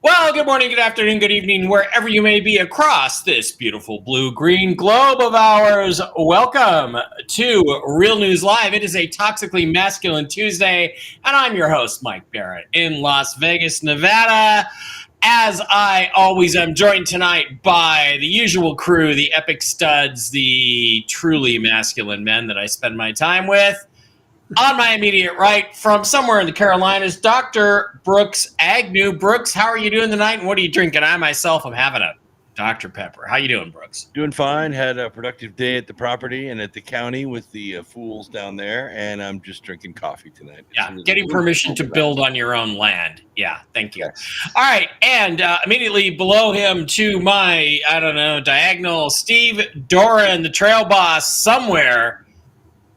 Well, good morning, good afternoon, good evening, wherever you may be across this beautiful blue-green globe of ours. Welcome to Real News Live. It is a Toxically Masculine Tuesday, and I'm your host, Mike Barrett, in Las Vegas, Nevada. As I always am, joined tonight by the usual crew, the epic studs, the truly masculine men that I spend my time with. On my immediate right, from somewhere in the Carolinas, Dr. Brooks Agnew. Brooks, how are you doing tonight, and what are you drinking? I myself am having a Dr. Pepper. How you doing, Brooks? Doing fine. Had a productive day at the property and at the county with the fools down there, and I'm just drinking coffee tonight. Yeah, getting permission to build on your own land. Yeah, thank you. Yes. All right, and immediately below him to my, diagonal, Steve Doran, the trail boss, somewhere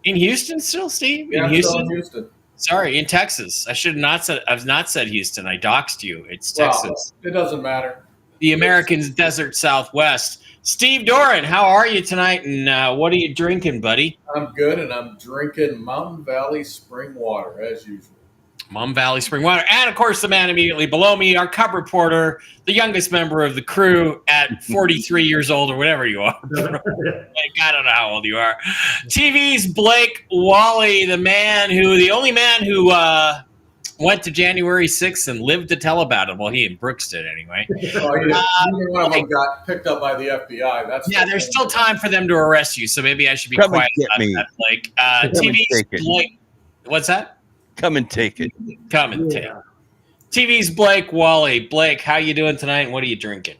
in Houston still, Steve? Yeah, in Houston? Still in Houston. Sorry, in Texas. I've not said Houston. I doxed you. It's Texas. Well, it doesn't matter. The American desert Southwest. Steve Doran, how are you tonight? And what are you drinking, buddy? I'm good, and I'm drinking Mountain Valley spring water, as usual. Mountain Valley spring water. And, of course, the man immediately below me, our cub reporter, the youngest member of the crew at 43 years old or whatever you are. I don't know how old you are. TV's Blake Wally, the only man who went to January 6th and lived to tell about it. Well, he and Brooks did anyway. Neither one of them got picked up by the FBI. There's still time for them to arrest you, so maybe I should be quiet about that, Blake. TV's Blake. What's that? Come and take it. Come and take it. TV's Blake Wally. Blake, how you doing tonight, and what are you drinking?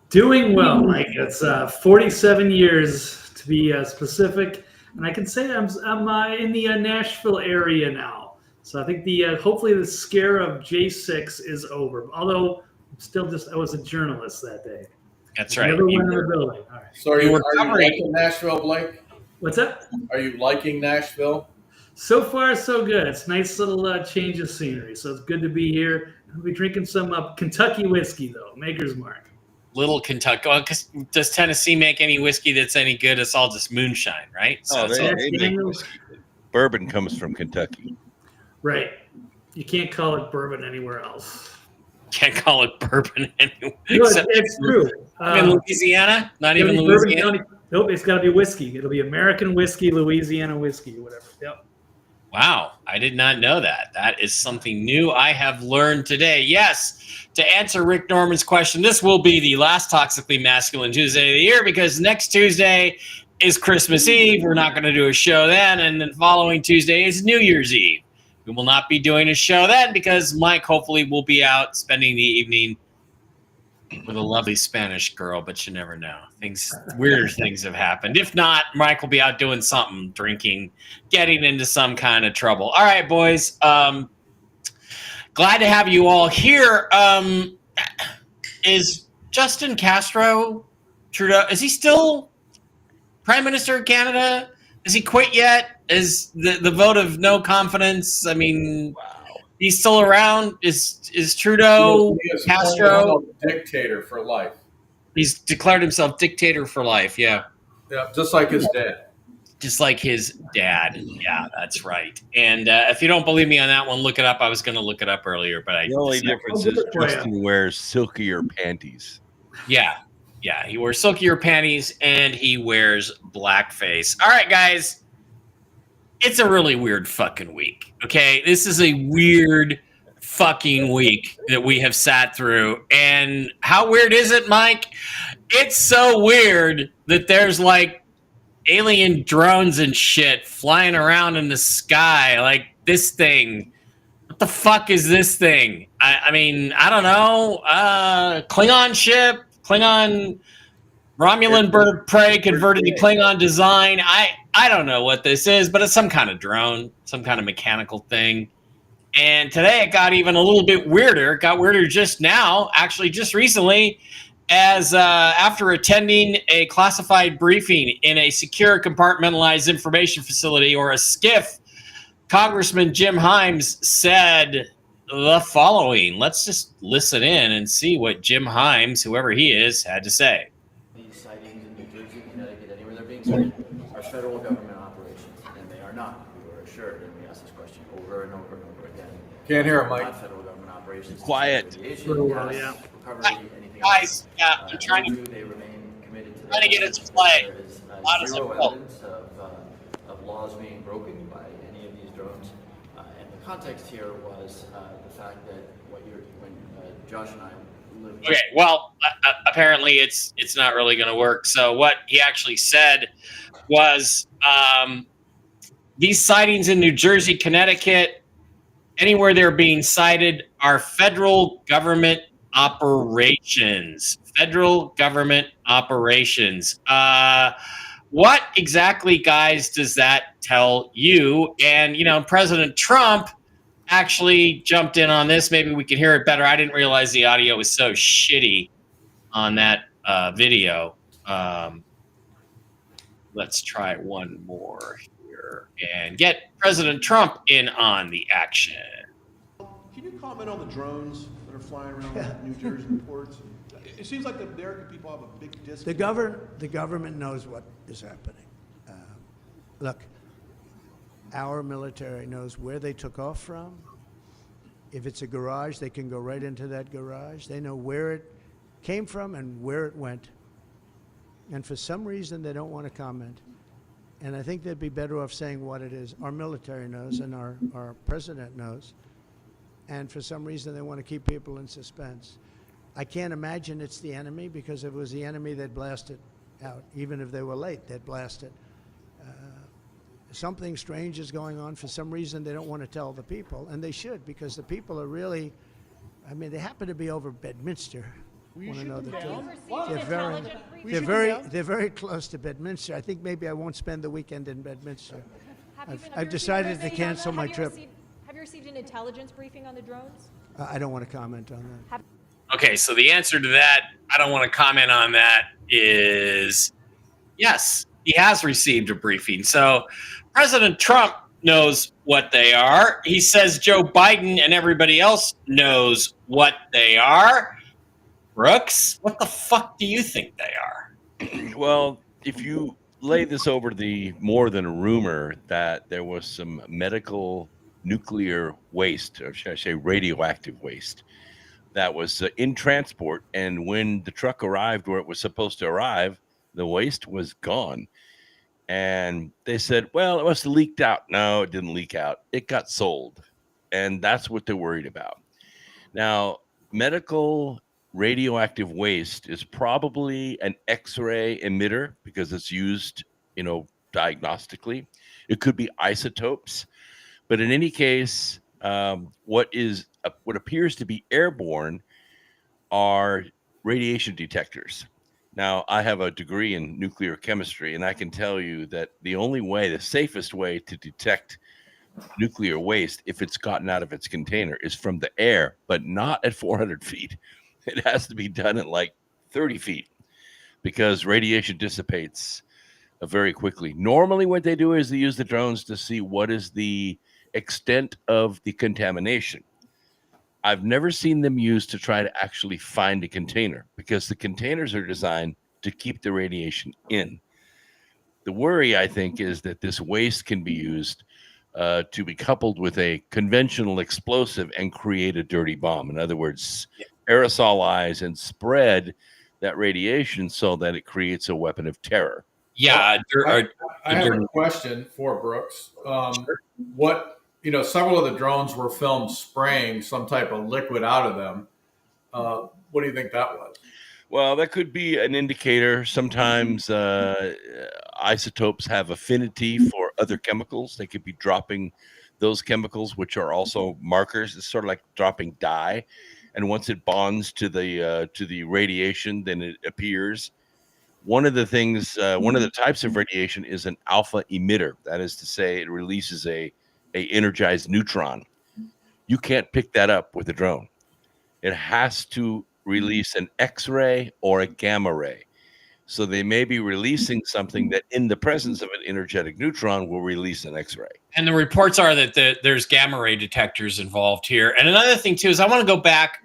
Doing well, Mike. It's 47 years to be specific, and I can say I'm in the Nashville area now. So I think hopefully the scare of J6 is over. Although I was a journalist that day. That's right. Never went in the building. All right. So are you liking Nashville, Blake? What's that? Are you liking Nashville? So far, so good. It's a nice little change of scenery. So it's good to be here. I'll be drinking some Kentucky whiskey, though, Maker's Mark. Little Kentucky. Well, does Tennessee make any whiskey that's any good? It's all just moonshine, right? So they make whiskey. Bourbon comes from Kentucky. Right. You can't call it bourbon anywhere else. Can't call it bourbon anywhere. No, it's true. In Louisiana? Not even Louisiana? Nope, it's got to be whiskey. It'll be American whiskey, Louisiana whiskey, whatever. Yep. Wow, I did not know that. That is something new I have learned today. Yes, to answer Rick Norman's question, this will be the last Toxically Masculine Tuesday of the year because next Tuesday is Christmas Eve. We're not going to do a show then, and then following Tuesday is New Year's Eve. We will not be doing a show then because Mike hopefully will be out spending the evening with a lovely Spanish girl, but you never know. Weirder things have happened. If not, Mike will be out doing something, drinking, getting into some kind of trouble. All right, boys. Glad to have you all here. Is Justin Trudeau, is he still Prime Minister of Canada? Has he quit yet? Is the vote of no confidence? I mean, wow. He's still around. Is Trudeau, he is Castro? Dictator for life. He's declared himself dictator for life, yeah. Yeah, just like his dad. Just like his dad. Yeah, that's right. And if you don't believe me on that one, look it up. I was going to look it up earlier, but the only difference is Justin wears silkier panties. Yeah, he wears silkier panties and he wears blackface. All right, guys. It's a really weird fucking week, okay? This is a weird fucking week that we have sat through. And how weird is it, Mike? It's so weird that there's like alien drones and shit flying around in the sky. Like this thing. What the fuck is this thing? I mean, I don't know. Klingon ship, Klingon Romulan bird of prey converted to Klingon design. I don't know what this is, but it's some kind of drone, some kind of mechanical thing. And today it got even a little bit weirder. It got weirder just now, actually, just recently, as after attending a classified briefing in a secure compartmentalized information facility, or a SCIF, Congressman Jim Himes said the following. Let's just listen in and see what Jim Himes, whoever he is, had to say. These sightings in New Jersey, Connecticut, anywhere they're being sighted, are federal government operations, and they are not. We were assured, and we asked this question over and over and over again. Can't hear him, Mike. Not federal government operations. Quiet. Recovery, anything Guys, else. yeah, I'm trying to They remain committed to trying to get it to play. There is Loud as zero I will. evidence of laws being broken by any of these drones. And the context here was the fact that when Josh and I lived. Okay, well, apparently it's not really going to work. So what he actually said was these sightings in New Jersey, Connecticut, anywhere they're being sighted, are federal government operations. Federal government operations. What exactly, guys, does that tell you? And, you know, President Trump actually jumped in on this. Maybe we could hear it better. I didn't realize the audio was so shitty on that video. Let's try one more here and get President Trump in on the action. Can you comment on the drones that are flying around New Jersey ports? It seems like the American people have a big disconnect. The government knows what is happening. Look, our military knows where they took off from. If it's a garage, they can go right into that garage. They know where it came from and where it went. And for some reason, they don't want to comment. And I think they'd be better off saying what it is. Our military knows and our president knows. And for some reason, they want to keep people in suspense. I can't imagine it's the enemy, because if it was the enemy, they'd blast it out. Even if they were late, they'd blast it. Something strange is going on. For some reason, they don't want to tell the people, and they should, because the people are really, I mean, they happen to be over Bedminster. Want to know the truth? They're very close to Bedminster. I think maybe I won't spend the weekend in Bedminster. I've decided to cancel my trip. Have you received an intelligence briefing on the drones? I don't want to comment on that. Okay, so the answer to that, I don't want to comment on that, is yes, he has received a briefing. So President Trump knows what they are. He says Joe Biden and everybody else knows what they are. Brooks, what the fuck do you think they are? Well, if you lay this over the more than a rumor that there was some medical nuclear waste, or should I say radioactive waste, that was in transport, and when the truck arrived where it was supposed to arrive, the waste was gone. And they said, well, it must have leaked out. No, it didn't leak out. It got sold. And that's what they're worried about. Now, medical radioactive waste is probably an X-ray emitter, because it's used, diagnostically. It could be isotopes. But in any case, what appears to be airborne are radiation detectors. Now, I have a degree in nuclear chemistry, and I can tell you that the safest way to detect nuclear waste, if it's gotten out of its container, is from the air, but not at 400 feet. It has to be done at like 30 feet, because radiation dissipates very quickly. Normally, what they do is they use the drones to see what is the extent of the contamination. I've never seen them used to try to actually find a container, because the containers are designed to keep the radiation in. The worry, I think, is that this waste can be used to be coupled with a conventional explosive and create a dirty bomb. In other words, aerosolize and spread that radiation so that it creates a weapon of terror. Yeah. I have a question for Brooks. Several of the drones were filmed spraying some type of liquid out of them. What do you think that was? Well, that could be an indicator. Sometimes isotopes have affinity for other chemicals. They could be dropping those chemicals, which are also markers. It's sort of like dropping dye, and once it bonds to the radiation, then it appears. One of the things, one of the types of radiation is an alpha emitter. That is to say, it releases a energized neutron. You can't pick that up with a drone. It has to release an X-ray or a gamma ray. So they may be releasing something that, in the presence of an energetic neutron, will release an X-ray. And the reports are that there's gamma ray detectors involved here. And another thing too is I want to go back.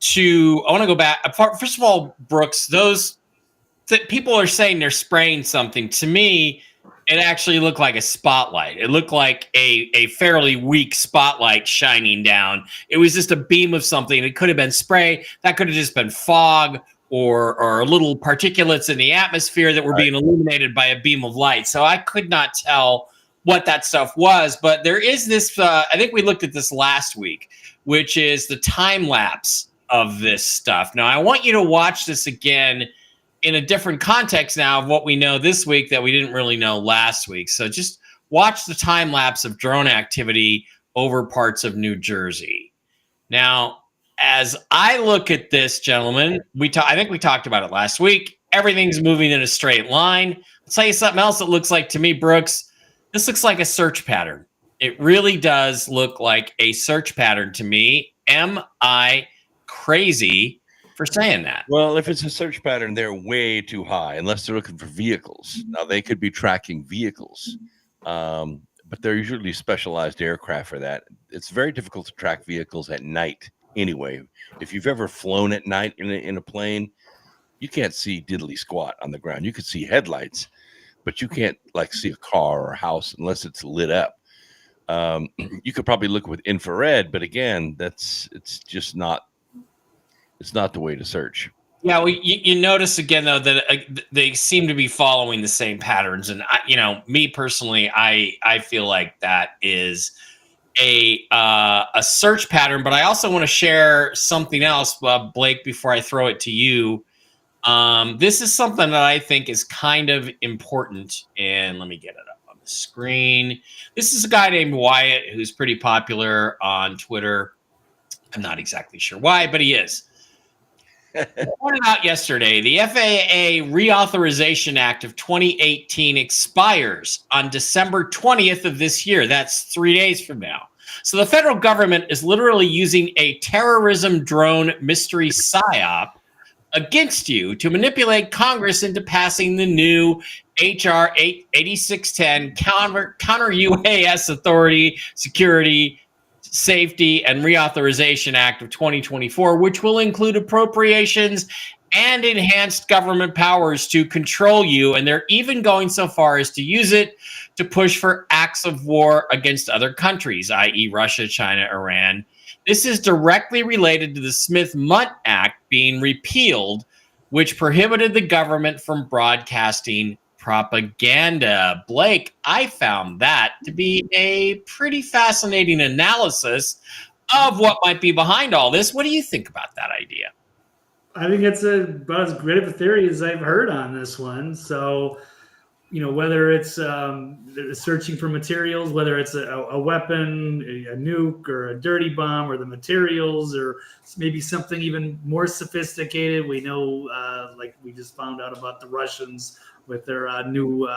First of all, Brooks, those that people are saying they're spraying something. To me, it actually looked like a spotlight. It looked like a fairly weak spotlight shining down. It was just a beam of something. It could have been spray. That could have just been fog or little particulates in the atmosphere that were being illuminated by a beam of light. So I could not tell what that stuff was. But there is this, I think we looked at this last week, which is the time lapse of this stuff. Now, I want you to watch this again in a different context now of what we know this week that we didn't really know last week. So just watch the time lapse of drone activity over parts of New Jersey. Now, as I look at this, gentlemen, I think we talked about it last week. Everything's moving in a straight line. I'll tell you something else that looks like to me, Brooks. This looks like a search pattern. It really does look like a search pattern to me. Am I crazy for saying that? Well, if it's a search pattern, they're way too high, unless they're looking for vehicles. Now, they could be tracking vehicles, but they're usually specialized aircraft for that. It's very difficult to track vehicles at night anyway. If you've ever flown at night in a plane, you can't see diddly squat on the ground. You could see headlights, but you can't like see a car or a house unless it's lit up. You could probably look with infrared, but again, it's just not. It's not the way to search. Yeah, well, you notice again though that they seem to be following the same patterns, and me personally, I feel like that is a search pattern. But I also want to share something else, Blake, before I throw it to you. This is something that I think is kind of important, and let me get it up on the screen. This is a guy named Wyatt who's pretty popular on Twitter. I'm not exactly sure why, but he is. Pointed out yesterday, the FAA Reauthorization Act of 2018 expires on December 20th of this year. That's 3 days from now. So the federal government is literally using a terrorism drone mystery psyop against you to manipulate Congress into passing the new HR 8610 Counter UAS Authority, Security, Safety and Reauthorization Act of 2024, which will include appropriations and enhanced government powers to control you. And they're even going so far as to use it to push for acts of war against other countries, i.e. Russia, China, Iran. This is directly related to the Smith-Mundt Act being repealed, which prohibited the government from broadcasting propaganda. Blake, I found that to be a pretty fascinating analysis of what might be behind all this. What do you think about that idea? I think it's about as great of a theory as I've heard on this one. So, whether it's searching for materials, whether it's a weapon, a nuke, or a dirty bomb, or the materials, or maybe something even more sophisticated. We know, like we just found out about the Russians with their new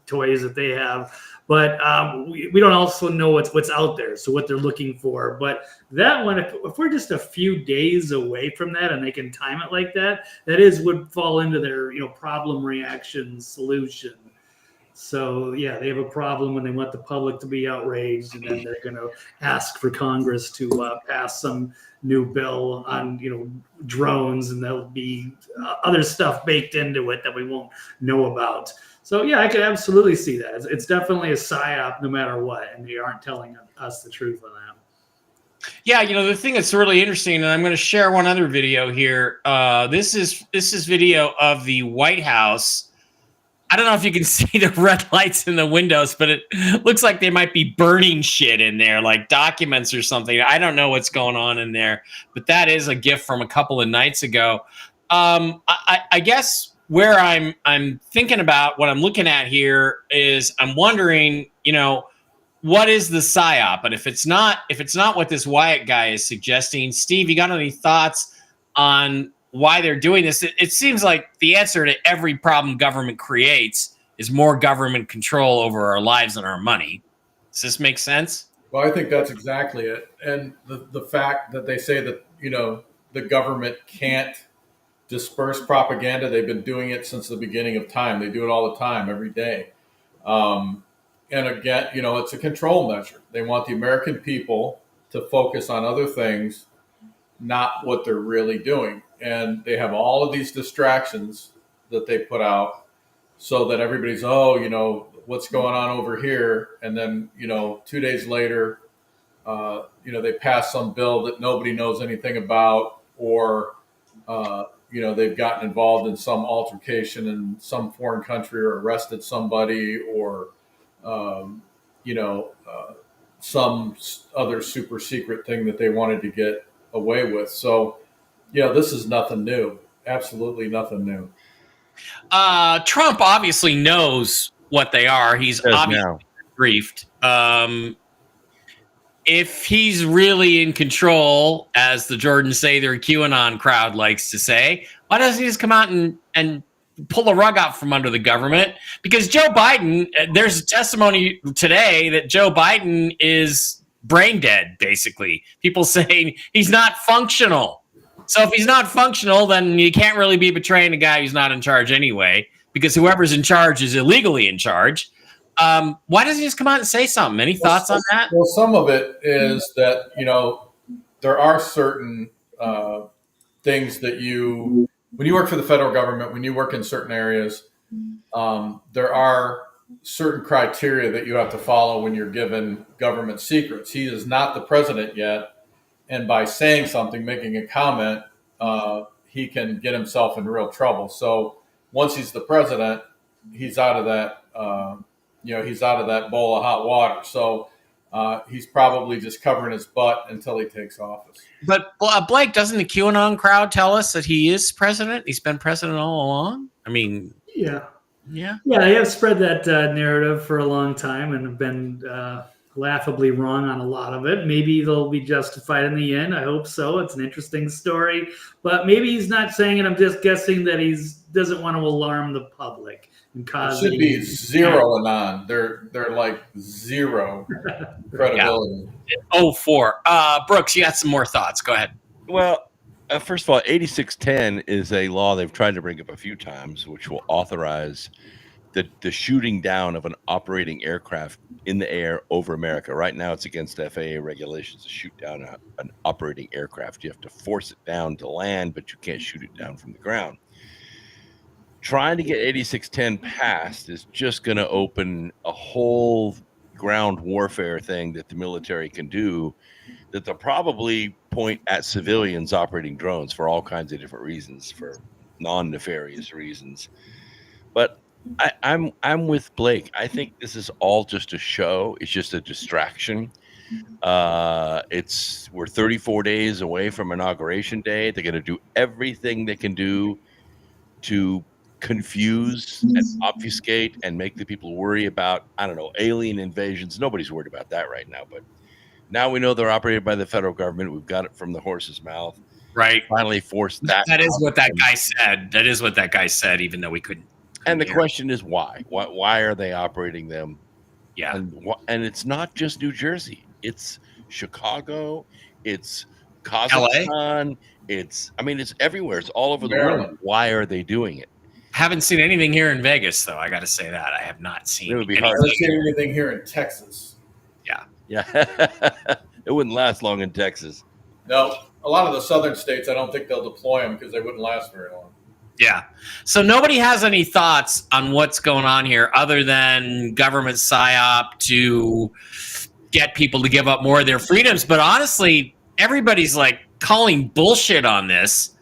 toys that they have. But we don't also know what's out there, so what they're looking for. But that one, if we're just a few days away from that and they can time it like that, would fall into their problem reaction solution. So yeah, they have a problem when they want the public to be outraged, and then they're going to ask for Congress to pass some new bill on drones, and there'll be other stuff baked into it that we won't know about. So yeah, I could absolutely see that. It's definitely a psyop, no matter what, and they aren't telling us the truth on that. Yeah, the thing that's really interesting, and I'm going to share one other video here. This is video of the White House. I don't know if you can see the red lights in the windows, but it looks like they might be burning shit in there, like documents or something. I don't know what's going on in there, but that is a gift from a couple of nights ago. I guess where I'm thinking about what I'm looking at here is I'm wondering, what is the psyop? And if it's not what this Wyatt guy is suggesting, Steve, you got any thoughts on why they're doing this? It seems like the answer to every problem government creates is more government control over our lives and our money. Does this make sense? Well, I think that's exactly it. And the fact that they say that, the government can't disperse propaganda, they've been doing it since the beginning of time. They do it all the time, every day. And again, it's a control measure. They want the American people to focus on other things, not what they're really doing. And they have all of these distractions that they put out so that everybody's, what's going on over here? And then, 2 days later, they pass some bill that nobody knows anything about, or, they've gotten involved in some altercation in some foreign country or arrested somebody, or, some other super secret thing that they wanted to get away with. So, this is nothing new. Absolutely nothing new. Trump obviously knows what they are. He's obviously briefed. If he's really in control, as the Jordans say, their QAnon crowd likes to say, why doesn't he just come out and pull the rug out from under the government? Because Joe Biden, there's a testimony today that Joe Biden is brain dead, basically. People saying he's not functional. So if he's not functional, then you can't really be betraying a guy who's not in charge anyway, because whoever's in charge is illegally in charge. Why doesn't he just come out and say something? Any thoughts on that? Well, some of it is that, there are certain things that when you work for the federal government, when you work in certain areas, there are certain criteria that you have to follow when you're given government secrets. He is not the president yet. And by saying something, making a comment, he can get himself in real trouble. So once he's the president, he's out of that, he's out of that bowl of hot water. So he's probably just covering his butt until he takes office. But Blake, doesn't the QAnon crowd tell us that he is president? He's been president all along. I mean, yeah. They have spread that narrative for a long time and have been laughably wrong on a lot of it. Maybe they'll be justified in the end. I hope so. It's an interesting story, but maybe he's not saying it. I'm just guessing that he doesn't want to alarm the public and cause. It should be zero anon. They're like zero credibility. Yeah. 04. Brooks, you got some more thoughts. Go ahead. Well, first of all, 8610 is a law they've tried to bring up a few times, which will authorize the shooting down of an operating aircraft in the air over America. Right now, it's against FAA regulations to shoot down an operating aircraft. You have to force it down to land, but you can't shoot it down from the ground. Trying to get 8610 passed is just going to open a whole ground warfare thing that the military can do, that they'll probably point at civilians operating drones for all kinds of different reasons, for non-nefarious reasons. But I'm with Blake. I think this is all just a show. It's just a distraction. We're 34 days away from Inauguration Day. They're going to do everything they can do to confuse and obfuscate and make the people worry about, alien invasions. Nobody's worried about that right now. But now we know they're operated by the federal government. We've got it from the horse's mouth. Right. Finally forced that. That is what that guy said. That is what that guy said, even though we couldn't. And the question is why? Why are they operating them? Yeah. And it's not just New Jersey. It's Chicago. It's Kazakhstan. It's everywhere. It's all over the world. Why are they doing it? Haven't seen anything here in Vegas, though. I got to say that I have not seen. It would be I haven't seen anything here in Texas. Yeah. It wouldn't last long in Texas. No, a lot of the southern states, I don't think they'll deploy them because they wouldn't last very long. Yeah. So nobody has any thoughts on what's going on here other than government psyop to get people to give up more of their freedoms. But honestly, everybody's like calling bullshit on this.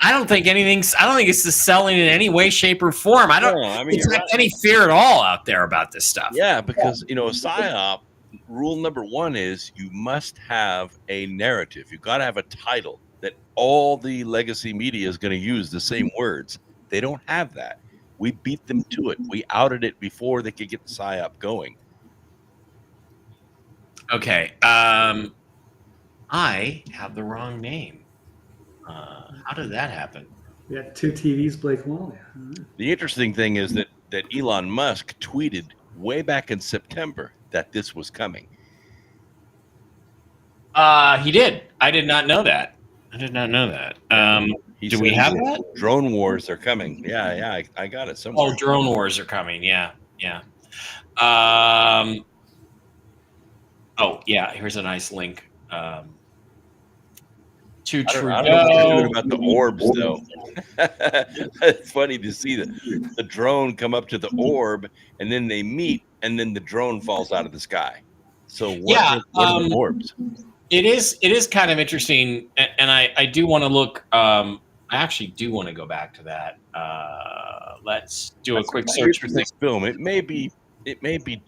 I don't think it's the selling in any way, shape, or form. I don't expect any fear at all out there about this stuff. Yeah, because psyop, rule number one is you must have a narrative. You've got to have a title that all the legacy media is going to use the same words. They don't have that. We beat them to it. We outed it before they could get the psyop going. Okay. I have the wrong name. How did that happen? We got 2 TVs, Blake Wall. The interesting thing is that Elon Musk tweeted way back in September that this was coming. He did. I did not know that. Do we have that? Drone wars are coming. Yeah, I got it somewhere. Oh, drone wars are coming. Yeah. Oh, yeah. Here's a nice link. To Trudeau. I don't know what they're doing about the orbs, though. It's funny to see the drone come up to the orb, and then they meet, and then the drone falls out of the sky. So what are the orbs? It is kind of interesting, and I do want to look. I actually do want to go back to that. Let's do a quick search for this film. It may be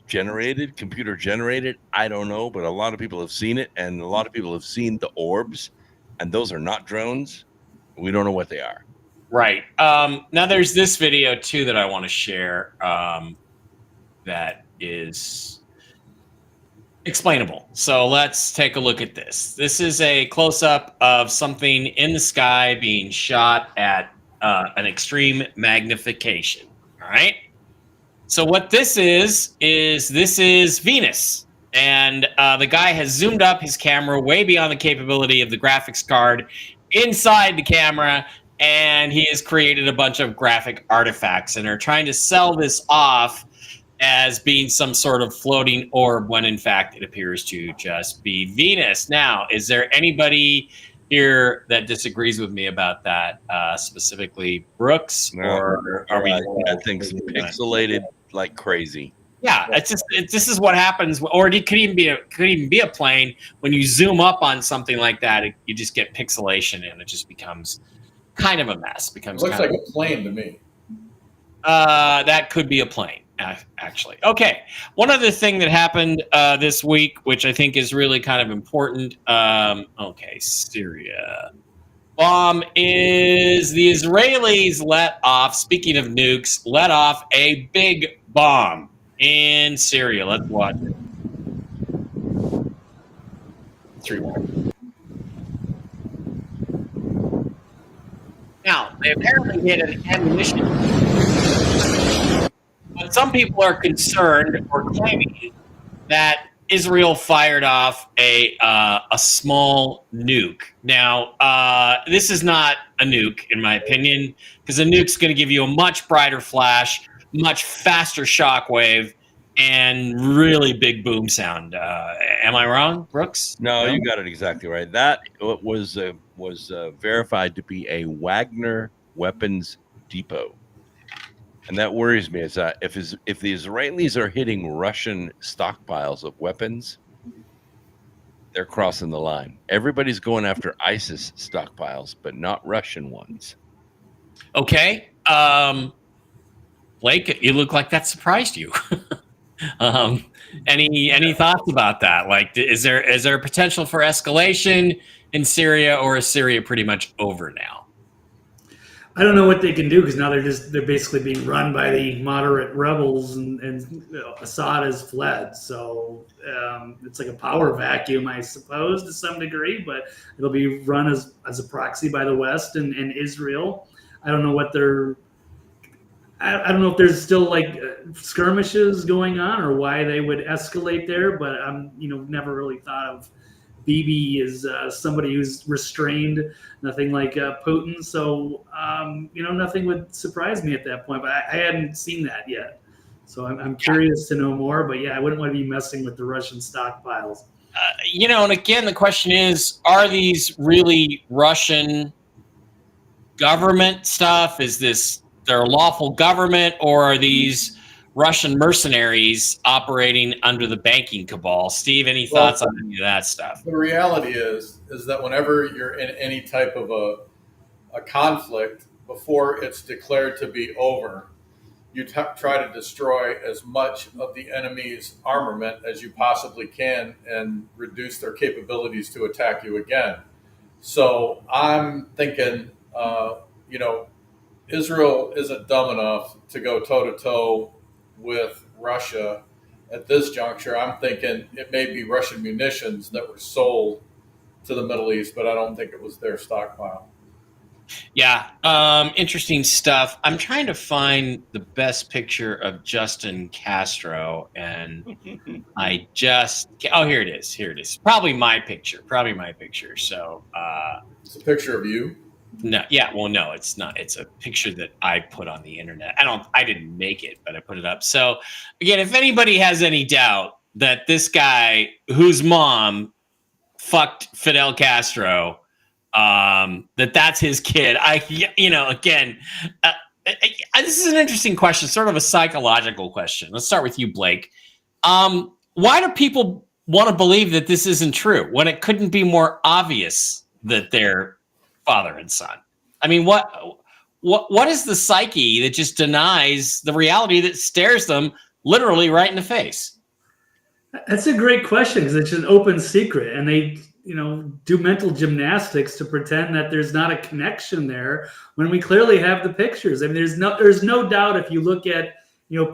generated, computer generated. I don't know, but a lot of people have seen it, and a lot of people have seen the orbs, and those are not drones. We don't know what they are. Right. Now there's this video too that I want to share. That is explainable. So let's take a look at this. This is a close-up of something in the sky being shot at an extreme magnification. All right. So what this is Venus. And the guy has zoomed up his camera way beyond the capability of the graphics card inside the camera, and he has created a bunch of graphic artifacts, and they're trying to sell this off as being some sort of floating orb when in fact it appears to just be Venus. Now, is there anybody here that disagrees with me about that, specifically Brooks? No, or are we? That thing's pixelated like crazy. Yeah, this is what happens, or it could even be a plane. When you zoom up on something like that, you just get pixelation, and it just becomes kind of a mess. It looks like a plane to me. That could be a plane, actually. Okay, one other thing that happened this week, which I think is really kind of important. Okay, Syria. Bomb is the Israelis let off, speaking of nukes, let off a big bomb in Syria. Let's watch it. 3 more. Now, they apparently hit an ammunition. But some people are concerned or claiming that Israel fired off a small nuke. Now, this is not a nuke, in my opinion, because a nuke's going to give you a much brighter flash, much faster shockwave, and really big boom sound. Am I wrong, Brooks? No, you got it exactly right. That was verified to be a Wagner weapons depot. And that worries me, is that if the Israelis are hitting Russian stockpiles of weapons, they're crossing the line. Everybody's going after ISIS stockpiles, but not Russian ones. Okay. Blake, you look like that surprised you. Any thoughts about that? Like, is there potential for escalation in Syria, or is Syria pretty much over now? I don't know what they can do, because now they're basically being run by the moderate rebels, and Assad has fled. So it's like a power vacuum, I suppose, to some degree, but it'll be run as a proxy by the West and Israel. I don't know what I don't know if there's still like skirmishes going on, or why they would escalate there, but I'm never really thought of Bibi is somebody who's restrained, nothing like Putin. So, nothing would surprise me at that point, but I hadn't seen that yet. So I'm curious to know more, but yeah, I wouldn't want to be messing with the Russian stockpiles. And again, the question is, are these really Russian government stuff? Is this their lawful government, or are these Russian mercenaries operating under the banking cabal? Steve, any thoughts on any of that stuff? The reality is that whenever you're in any type of a conflict, before it's declared to be over, you try to destroy as much of the enemy's armament as you possibly can and reduce their capabilities to attack you again. So I'm thinking, Israel isn't dumb enough to go toe-to-toe with Russia at this juncture. I'm thinking it may be Russian munitions that were sold to the Middle East, but I don't think it was their stockpile. Yeah, interesting stuff. I'm trying to find the best picture of Justin Castro, and I just here it is. Here it is. Probably my picture. So It's a picture of you. no, yeah, well, no, it's not. It's a picture that I put on the internet. I didn't make it, but I put it up. So again, if anybody has any doubt that this guy whose mom fucked Fidel Castro, that's his kid. Again, this is an interesting question, sort of a psychological question. Let's start with you, Blake. Why do people want to believe that this isn't true when it couldn't be more obvious that they're father and son? I mean, what is the psyche that just denies the reality that stares them literally right in the face? That's a great question because it's an open secret, and they, do mental gymnastics to pretend that there's not a connection there when we clearly have the pictures. I mean, there's no doubt if you look at,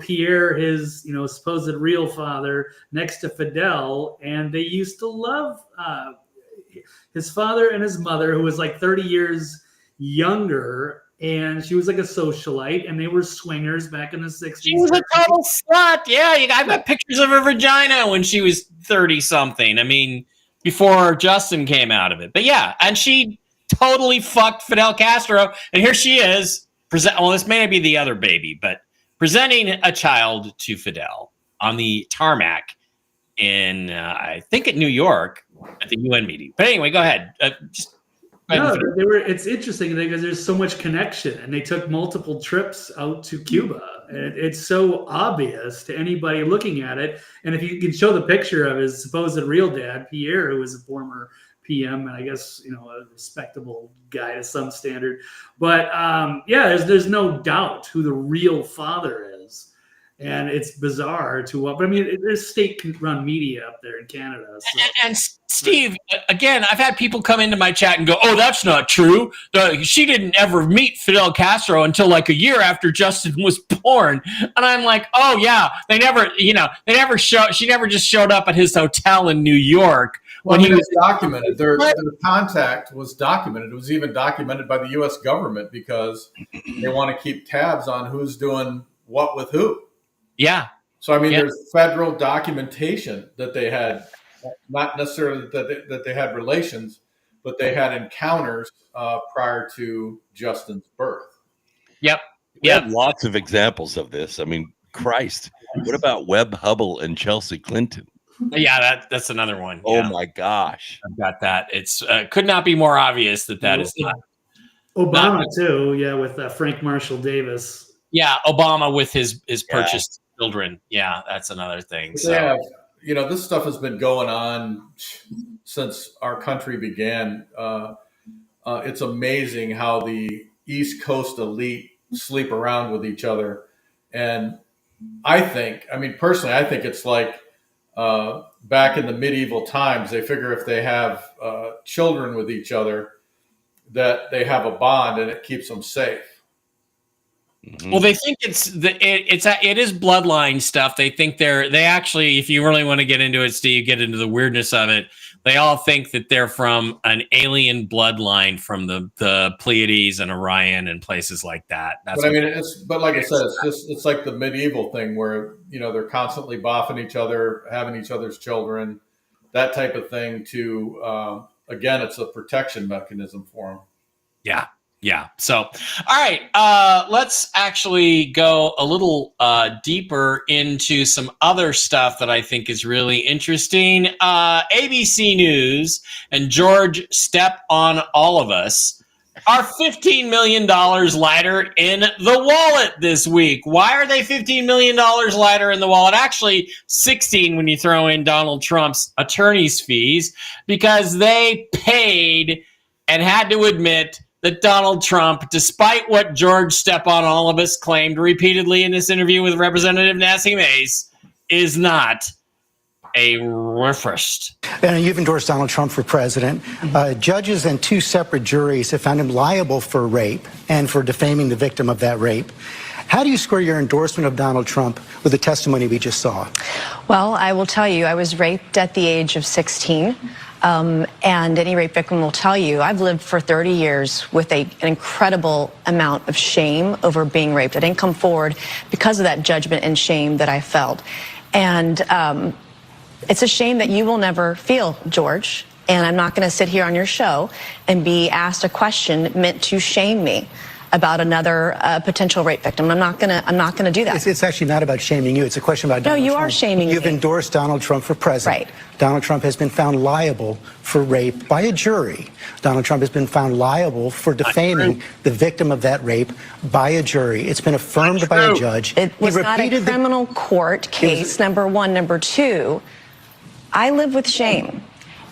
Pierre, his, supposed real father, next to Fidel, and they used to love his father and his mother, who was like 30 years younger, and she was like a socialite, and they were swingers back in the 60s. She was a total slut. Yeah, I've got pictures of her vagina when she was 30-something. I mean, before Justin came out of it. But yeah, and she totally fucked Fidel Castro, and here she is. This may not be the other baby, but presenting a child to Fidel on the tarmac in, I think, at New York at the UN meeting. But anyway, go ahead. It's interesting because there's so much connection, and they took multiple trips out to Cuba, and it's so obvious to anybody looking at it. And if you can show the picture of his supposed real dad, Pierre, who was a former PM, and I guess a respectable guy to some standard, but there's no doubt who the real father is. And it's bizarre but I mean, there's state-run media up there in Canada. So. And Steve, again, I've had people come into my chat and go, "Oh, that's not true. She didn't ever meet Fidel Castro until like a year after Justin was born." And I'm like, "Oh yeah, she never just showed up at his hotel in New York." When he was documented, their contact was documented. It was even documented by the U.S. government because they want to keep tabs on who's doing what with who. Yeah. So, I mean, there's federal documentation that they had, not necessarily that they had relations, but they had encounters prior to Justin's birth. Yep. We have lots of examples of this. I mean, Christ, what about Webb Hubble and Chelsea Clinton? Yeah, that's another one. Oh my gosh. I've got that. It's could not be more obvious that is not. Obama too, with Frank Marshall Davis. Yeah, Obama with his purchased children. Yeah, that's another thing. So this stuff has been going on since our country began. It's amazing how the East Coast elite sleep around with each other. And personally, I think it's like back in the medieval times, they figure if they have children with each other, that they have a bond and it keeps them safe. Well, they think it is bloodline stuff. They think they actually, if you really want to get into it, Steve, get into the weirdness of it. They all think that they're from an alien bloodline from the Pleiades and Orion and places like that. But like I said, it's like the medieval thing where they're constantly boffing each other, having each other's children, that type of thing. Again, it's a protection mechanism for them. Yeah. Yeah. So, all right, let's actually go a little deeper into some other stuff that I think is really interesting. ABC News and George Step on All of Us are $15 million lighter in the wallet this week. Why are they $15 million lighter in the wallet? Actually, 16 when you throw in Donald Trump's attorney's fees, because they paid and had to admit that Donald Trump, despite what George Step on All of Us claimed repeatedly in this interview with Representative Nancy Mace, is not a racist. And you've endorsed Donald Trump for president. Judges and two separate juries have found him liable for rape and for defaming the victim of that rape. How do you square your endorsement of Donald Trump with the testimony we just saw? Well, I will tell you, I was raped at the age of 16. And any rape victim will tell you, I've lived for 30 years with an incredible amount of shame over being raped. I didn't come forward because of that judgment and shame that I felt. And it's a shame that you will never feel, George. And I'm not going to sit here on your show and be asked a question meant to shame me about another potential rape victim. I'm not gonna do that. It's actually not about shaming you. It's a question about Donald Trump. No, you are shaming me. You've endorsed Donald Trump for president. Right. Donald Trump has been found liable for rape by a jury. Donald Trump has been found liable for defaming the victim of that rape by a jury. It's been affirmed by a judge. It was not a criminal court case, number one. Number two, I live with shame.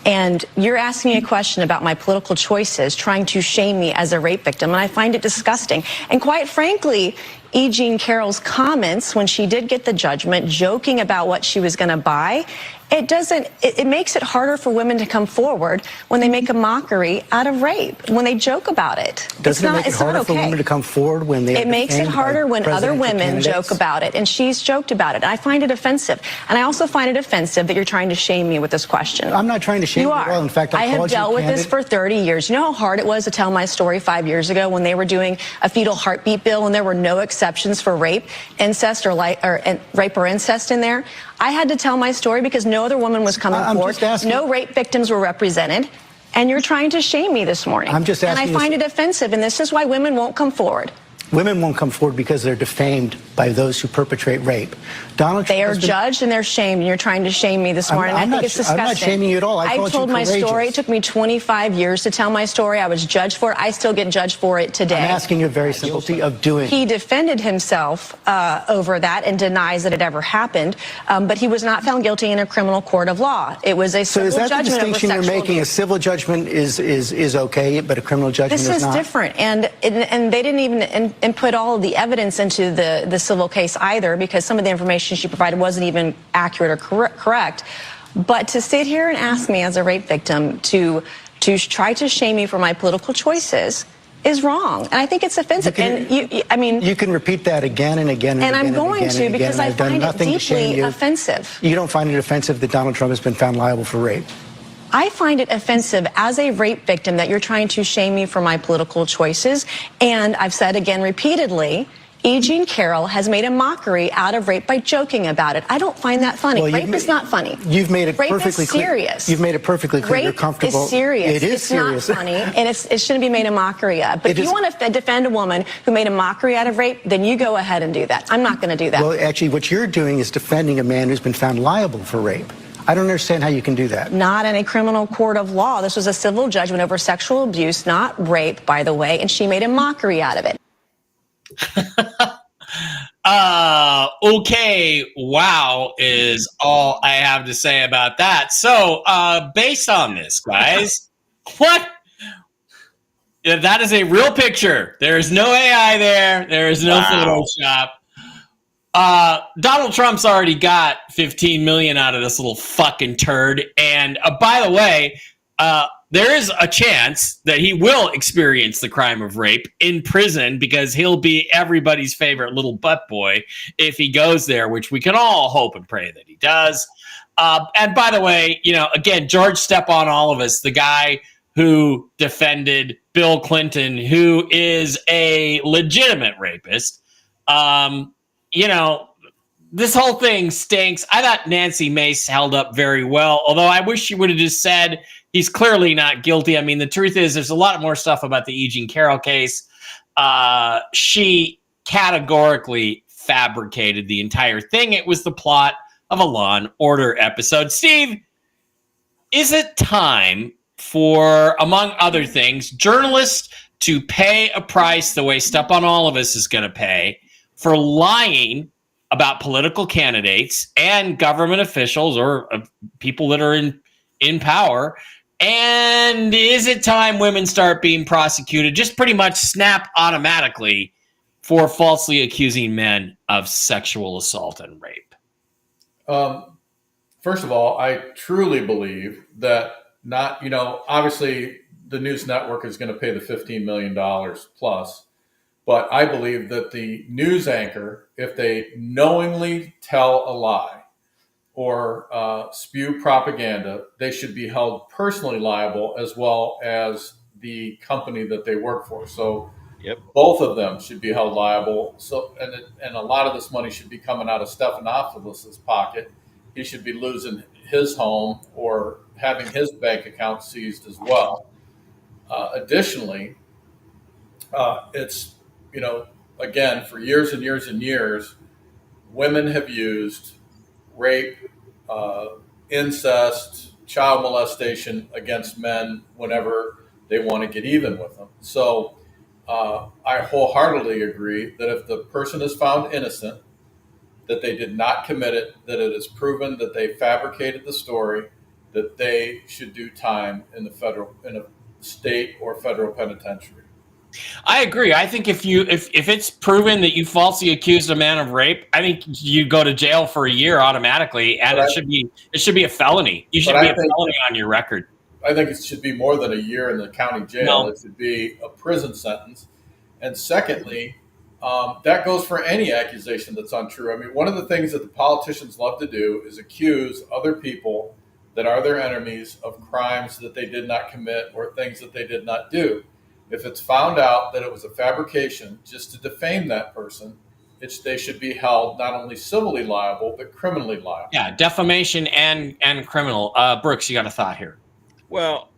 And you're asking me a question about my political choices, trying to shame me as a rape victim, and I find it disgusting. And quite frankly, E. Jean Carroll's comments when she did get the judgment, joking about what she was going to buy, it makes it harder for women to come forward when they make a mockery out of rape, when they joke about it. Doesn't it make it harder for women to come forward when they are It makes it harder when other women joke about it, and she's joked about it. I find it offensive. And I also find it offensive that you're trying to shame me with this question. I'm not trying to shame you at all. In fact, I have dealt with this for 30 years. You know how hard it was to tell my story 5 years ago when they were doing a fetal heartbeat bill and there were no exceptions for rape, incest, or rape or incest in there? I had to tell my story because no other woman was coming forward. No rape victims were represented. And you're trying to shame me this morning. I'm just asking. And I find it offensive, and this is why women won't come forward. Women won't come forward because they're defamed by those who perpetrate rape. Donald Trump They are judged and they're shamed, and you're trying to shame me this morning. I think it's disgusting. I'm not shaming you at all. I told my story. It took me 25 years to tell my story. I was judged for it. I still get judged for it today. I'm asking you a very simplicity of doing. He defended himself over that and denies that it ever happened, but he was not found guilty in a criminal court of law. It was a civil judgment. So is that the distinction you're making? A civil judgment is okay, but a criminal judgment is not? This is different, and they didn't even input all of the evidence into the civil case either, because some of the information she provided wasn't even accurate or correct. But to sit here and ask me as a rape victim to try to shame me for my political choices is wrong, and I think it's offensive. You can repeat that again and again and again. I'm going to because I find it deeply offensive. You don't find it offensive that Donald Trump has been found liable for rape? I find it offensive as a rape victim that you're trying to shame me for my political choices. And I've said again repeatedly, E. Jean Carroll has made a mockery out of rape by joking about it. I don't find that funny. Rape is not funny. You've made it perfectly clear. Rape is serious. You've made it perfectly clear. You're comfortable. Rape is serious. It is serious. It's not funny, and it shouldn't be made a mockery of. But if you want to defend a woman who made a mockery out of rape, then you go ahead and do that. I'm not going to do that. Well, actually, what you're doing is defending a man who's been found liable for rape. I don't understand how you can do that. Not in a criminal court of law. This was a civil judgment over sexual abuse, not rape, by the way, and she made a mockery out of it. Okay, wow is all I have to say about that. So, based on this, guys, what? Yeah, that is a real picture. There is no AI there. There is no Photoshop. Donald Trump's already got 15 million out of this little fucking turd. And by the way, there is a chance that he will experience the crime of rape in prison because he'll be everybody's favorite little butt boy if he goes there, which we can all hope and pray that he does. And by the way, again, George Step on all of us, the guy who defended Bill Clinton, who is a legitimate rapist. This whole thing stinks. I thought Nancy Mace held up very well, although I wish she would have just said he's clearly not guilty. I mean, the truth is there's a lot more stuff about the E. Jean Carroll case. She categorically fabricated the entire thing. It was the plot of a Law and Order episode. Steve, is it time for, among other things, journalists to pay a price the way Step on All of Us is going to pay for lying about political candidates and government officials or people that are in power? And is it time women start being prosecuted, just pretty much snap automatically, for falsely accusing men of sexual assault and rape? First of all, I truly believe that obviously the news network is going to pay the $15 million plus, But I believe that the news anchor, if they knowingly tell a lie or spew propaganda, they should be held personally liable as well as the company that they work for. So Yep. both of them should be held liable. So, and a lot of this money should be coming out of Stephanopoulos' pocket. He should be losing his home or having his bank account seized as well. Additionally, it's, again, for years and years and years, women have used rape, incest, child molestation against men whenever they want to get even with them. So I wholeheartedly agree that if the person is found innocent, that they did not commit it, that it is proven that they fabricated the story, that they should do time in a state or federal penitentiary. I agree. I think if it's proven that you falsely accused a man of rape, I think you go to jail for a year automatically, and it should be a felony. You should be a felony on your record. I think it should be more than a year in the county jail. No. It should be a prison sentence. And secondly, that goes for any accusation that's untrue. I mean, one of the things that the politicians love to do is accuse other people that are their enemies of crimes that they did not commit or things that they did not do. If it's found out that it was a fabrication just to defame that person, they should be held not only civilly liable, but criminally liable. Yeah, defamation and criminal. Brooks, you got a thought here? Well,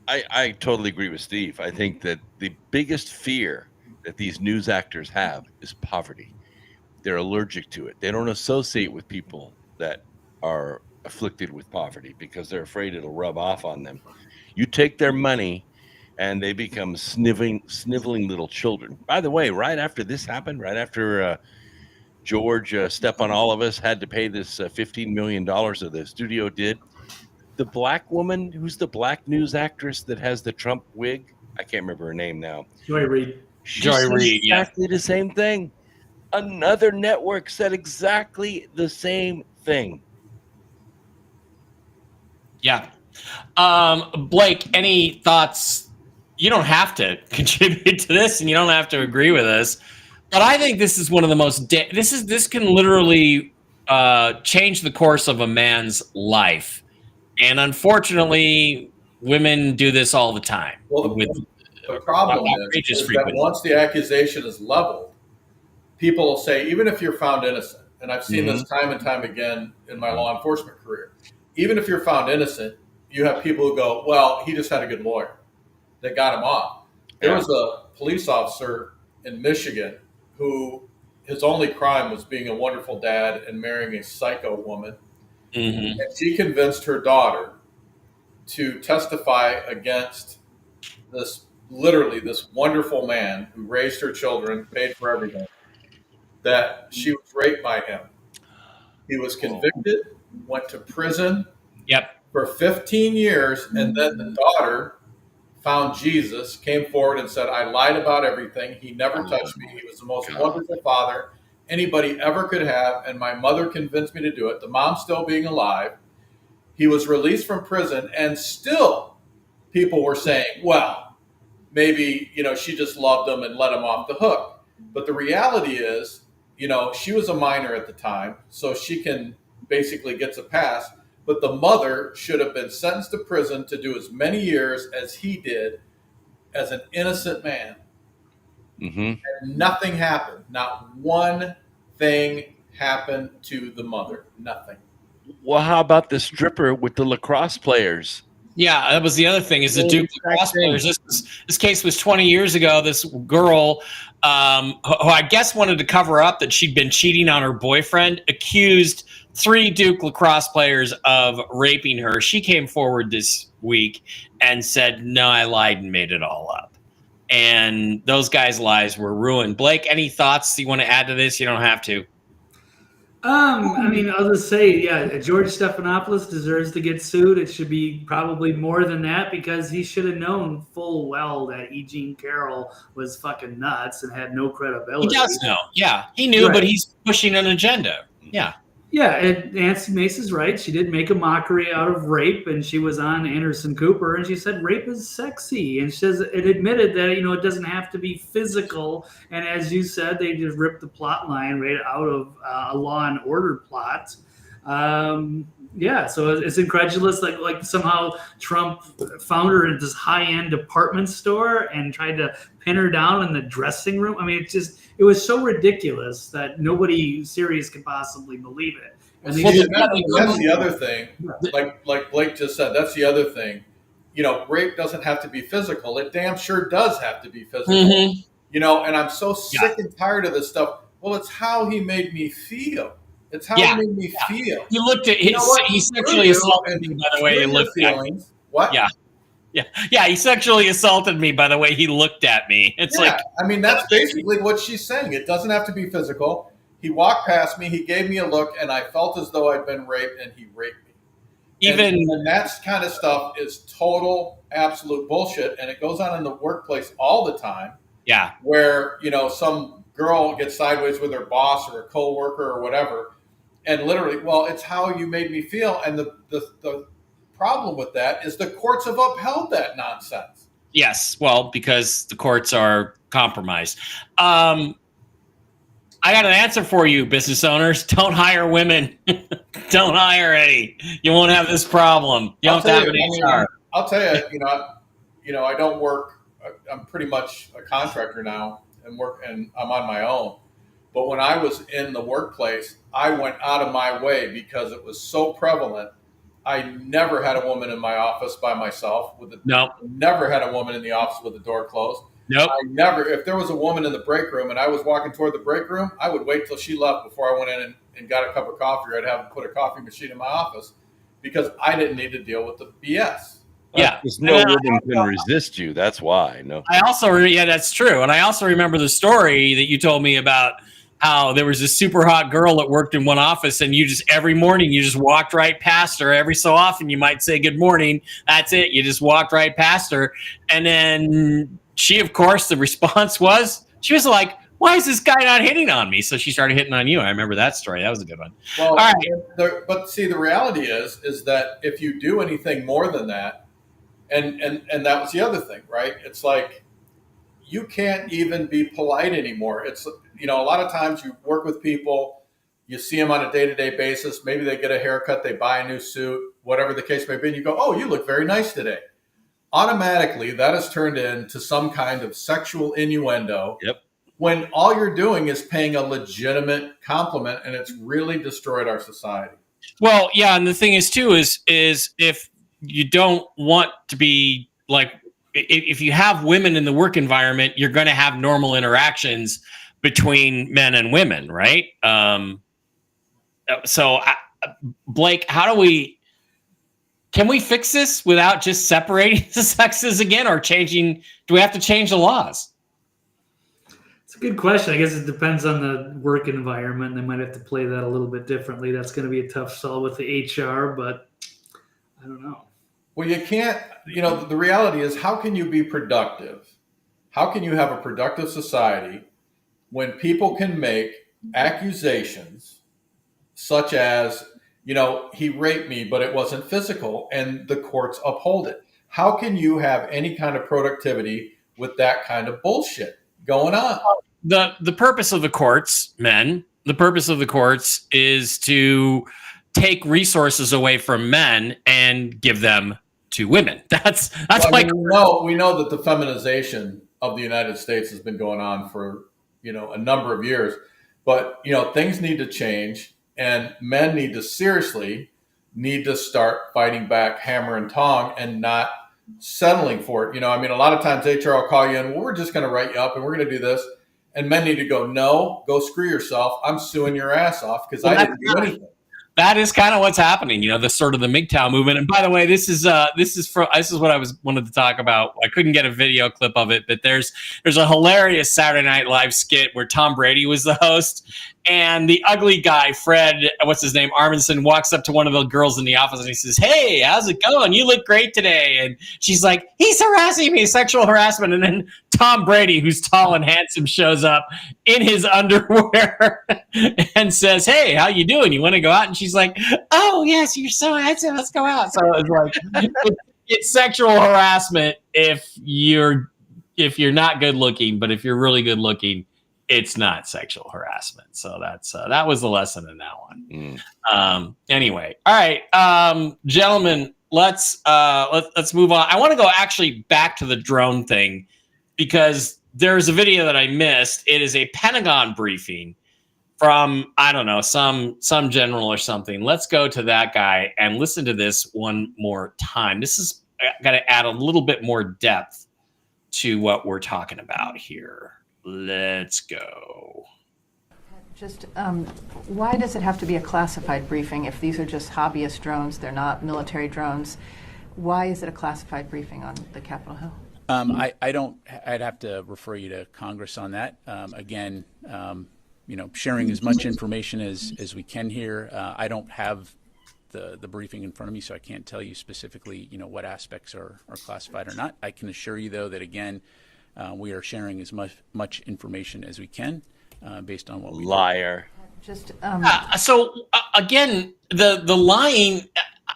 I totally agree with Steve. I think that the biggest fear that these news actors have is poverty. They're allergic to it. They don't associate with people that are afflicted with poverty because they're afraid it'll rub off on them. You take their money and they become sniveling little children. By the way, right after this happened, right after George Step on All of Us had to pay this $15 million that the studio did, the black woman, who's the black news actress that has the Trump wig, I can't remember her name now. Joy Reid. Joy Reid, yeah. Exactly the same thing. Another network said exactly the same thing. Yeah. Blake, any thoughts? You don't have to contribute to this, and you don't have to agree with us. But I think this is one of the most. This can literally change the course of a man's life, and unfortunately, women do this all the time. Well, the problem is that once the accusation is leveled, people will say, even if you're found innocent, and I've seen this time and time again in my law enforcement career, even if you're found innocent, you have people who go, well, he just had a good lawyer that got him off. There was a police officer in Michigan who his only crime was being a wonderful dad and marrying a psycho woman. Mm-hmm. And she convinced her daughter to testify against this wonderful man who raised her children, paid for everything, that she was raped by him. He was convicted, went to prison for 15 years, and then the daughter found Jesus, came forward and said, I lied about everything. He never touched me. He was the most wonderful father anybody ever could have, and my mother convinced me to do it. The mom still being alive. He was released from prison, and still people were saying, well, maybe, she just loved him and let him off the hook. But the reality is, she was a minor at the time, so she basically gets a pass. But the mother should have been sentenced to prison to do as many years as he did as an innocent man. Mm-hmm. And nothing happened. Not one thing happened to the mother. Nothing. Well, how about the stripper with the lacrosse players? Yeah, that was the other thing is the Duke lacrosse players. This case was 20 years ago. This girl, who I guess wanted to cover up that she'd been cheating on her boyfriend, accused 3 Duke lacrosse players of raping her. She came forward this week and said, no, I lied and made it all up. And those guys' lives were ruined. Blake, any thoughts you want to add to this? You don't have to. I mean, I'll just say, George Stephanopoulos deserves to get sued. It should be probably more than that because he should have known full well that E. Jean Carroll was fucking nuts and had no credibility. He does know. Yeah, he knew, right. But he's pushing an agenda. Yeah. Yeah, and Nancy Mace is right. She did make a mockery out of rape, and she was on Anderson Cooper, and she said rape is sexy, and she says it admitted that it doesn't have to be physical. And as you said, they just ripped the plot line right out of a Law and Order plot. Yeah, so it's incredulous. Like somehow Trump found her in this high-end department store and tried to pin her down in the dressing room. I mean, it was so ridiculous that nobody serious could possibly believe it. And that's the other thing. Like Blake just said, that's the other thing. Rape doesn't have to be physical. It damn sure does have to be physical. Mm-hmm. And I'm so sick and tired of this stuff. Well, it's how he made me feel. It's how he made me feel. He looked at he sexually assaulted me by the way he looked at me. What? Yeah. He sexually assaulted me by the way he looked at me. It's that's basically what she's saying. It doesn't have to be physical. He walked past me. He gave me a look, and I felt as though I'd been raped, and he raped me. And that kind of stuff is total, absolute bullshit, and it goes on in the workplace all the time. Yeah. Where some girl gets sideways with her boss or a coworker or whatever. And literally, well, it's how you made me feel. And the problem with that is the courts have upheld that nonsense. Yes, well, because the courts are compromised. I got an answer for you, business owners. Don't hire women. Don't hire any. You won't have this problem. You don't have an HR. I'll tell you, I don't work. I'm pretty much a contractor now and I'm on my own. But when I was in the workplace, I went out of my way because it was so prevalent. I never had a woman in my office by myself. Never had a woman in the office with the door closed. Nope. If there was a woman in the break room and I was walking toward the break room, I would wait till she left before I went in and got a cup of coffee, or I'd have them put a coffee machine in my office because I didn't need to deal with the BS. Yeah. Because no woman can resist you. That's why. No. That's true. And I also remember the story that you told me about how there was this super hot girl that worked in one office, and every morning you just walked right past her. Every so often you might say good morning. That's it. You just walked right past her. And then she, of course, the response was, she was like, why is this guy not hitting on me? So she started hitting on you. I remember that story. That was a good one. Well, all right. But see, the reality is that if you do anything more than that, and that was the other thing, right? It's like you can't even be polite anymore. It's, a lot of times you work with people, you see them on a day-to-day basis. Maybe they get a haircut, they buy a new suit, whatever the case may be. And you go, oh, you look very nice today. Automatically, that is turned into some kind of sexual innuendo. Yep. When all you're doing is paying a legitimate compliment, and it's really destroyed our society. Well, yeah, and the thing is too is if you don't want to be like, if you have women in the work environment, you're going to have normal interactions between men and women, right? Blake, can we fix this without just separating the sexes again, or do we have to change the laws? It's a good question. I guess it depends on the work environment. They might have to play that a little bit differently. That's going to be a tough sell with the HR, but I don't know. Well, you can't, the reality is, how can you be productive? How can you have a productive society when people can make accusations such as, he raped me, but it wasn't physical, and the courts uphold it? How can you have any kind of productivity with that kind of bullshit going on? The purpose of the courts, the purpose of the courts is to take resources away from men and give them to women. That's we know that the feminization of the United States has been going on for a number of years, but things need to change, and men need to start fighting back hammer and tong and not settling for it. A lot of times HR will call you in, well, we're just going to write you up and we're going to do this, and men need to go, no, go screw yourself. I'm suing your ass off because I didn't do anything. That is kind of what's happening, the sort of the MGTOW movement. And by the way, this is what I wanted to talk about. I couldn't get a video clip of it, but there's a hilarious Saturday Night Live skit where Tom Brady was the host, And the ugly guy, Fred, what's his name, Armisen, walks up to one of the girls in the office and he says, "Hey, how's it going? You look great today." And she's like, "He's harassing me, sexual harassment." And then Tom Brady, who's tall and handsome, shows up in his underwear and says, "Hey, how you doing? You want to go out?" And she's like, "Oh, yes, you're so handsome. Let's go out." So it's like, it's sexual harassment if you're not good looking, but if you're really good looking, it's not sexual harassment. So that was the lesson in that one. Anyway, all right, gentlemen, let's move on. I want to go actually back to the drone thing because there's a video that I missed. It is a Pentagon briefing from, I don't know, some general or something. Let's go to that guy and listen to this one more time. This is got to add a little bit more depth to what we're talking about here. Let's go. Just why does it have to be a classified briefing if these are just hobbyist drones? They're not military drones. Why is it a classified briefing on the Capitol Hill? I'd have to refer you to Congress on that. Again, sharing as much information as we can here. I don't have the briefing in front of me, so I can't tell you specifically, what aspects are classified or not. I can assure you, though, that again, we are sharing as much information as we can based on what we liar. Just again, the lying.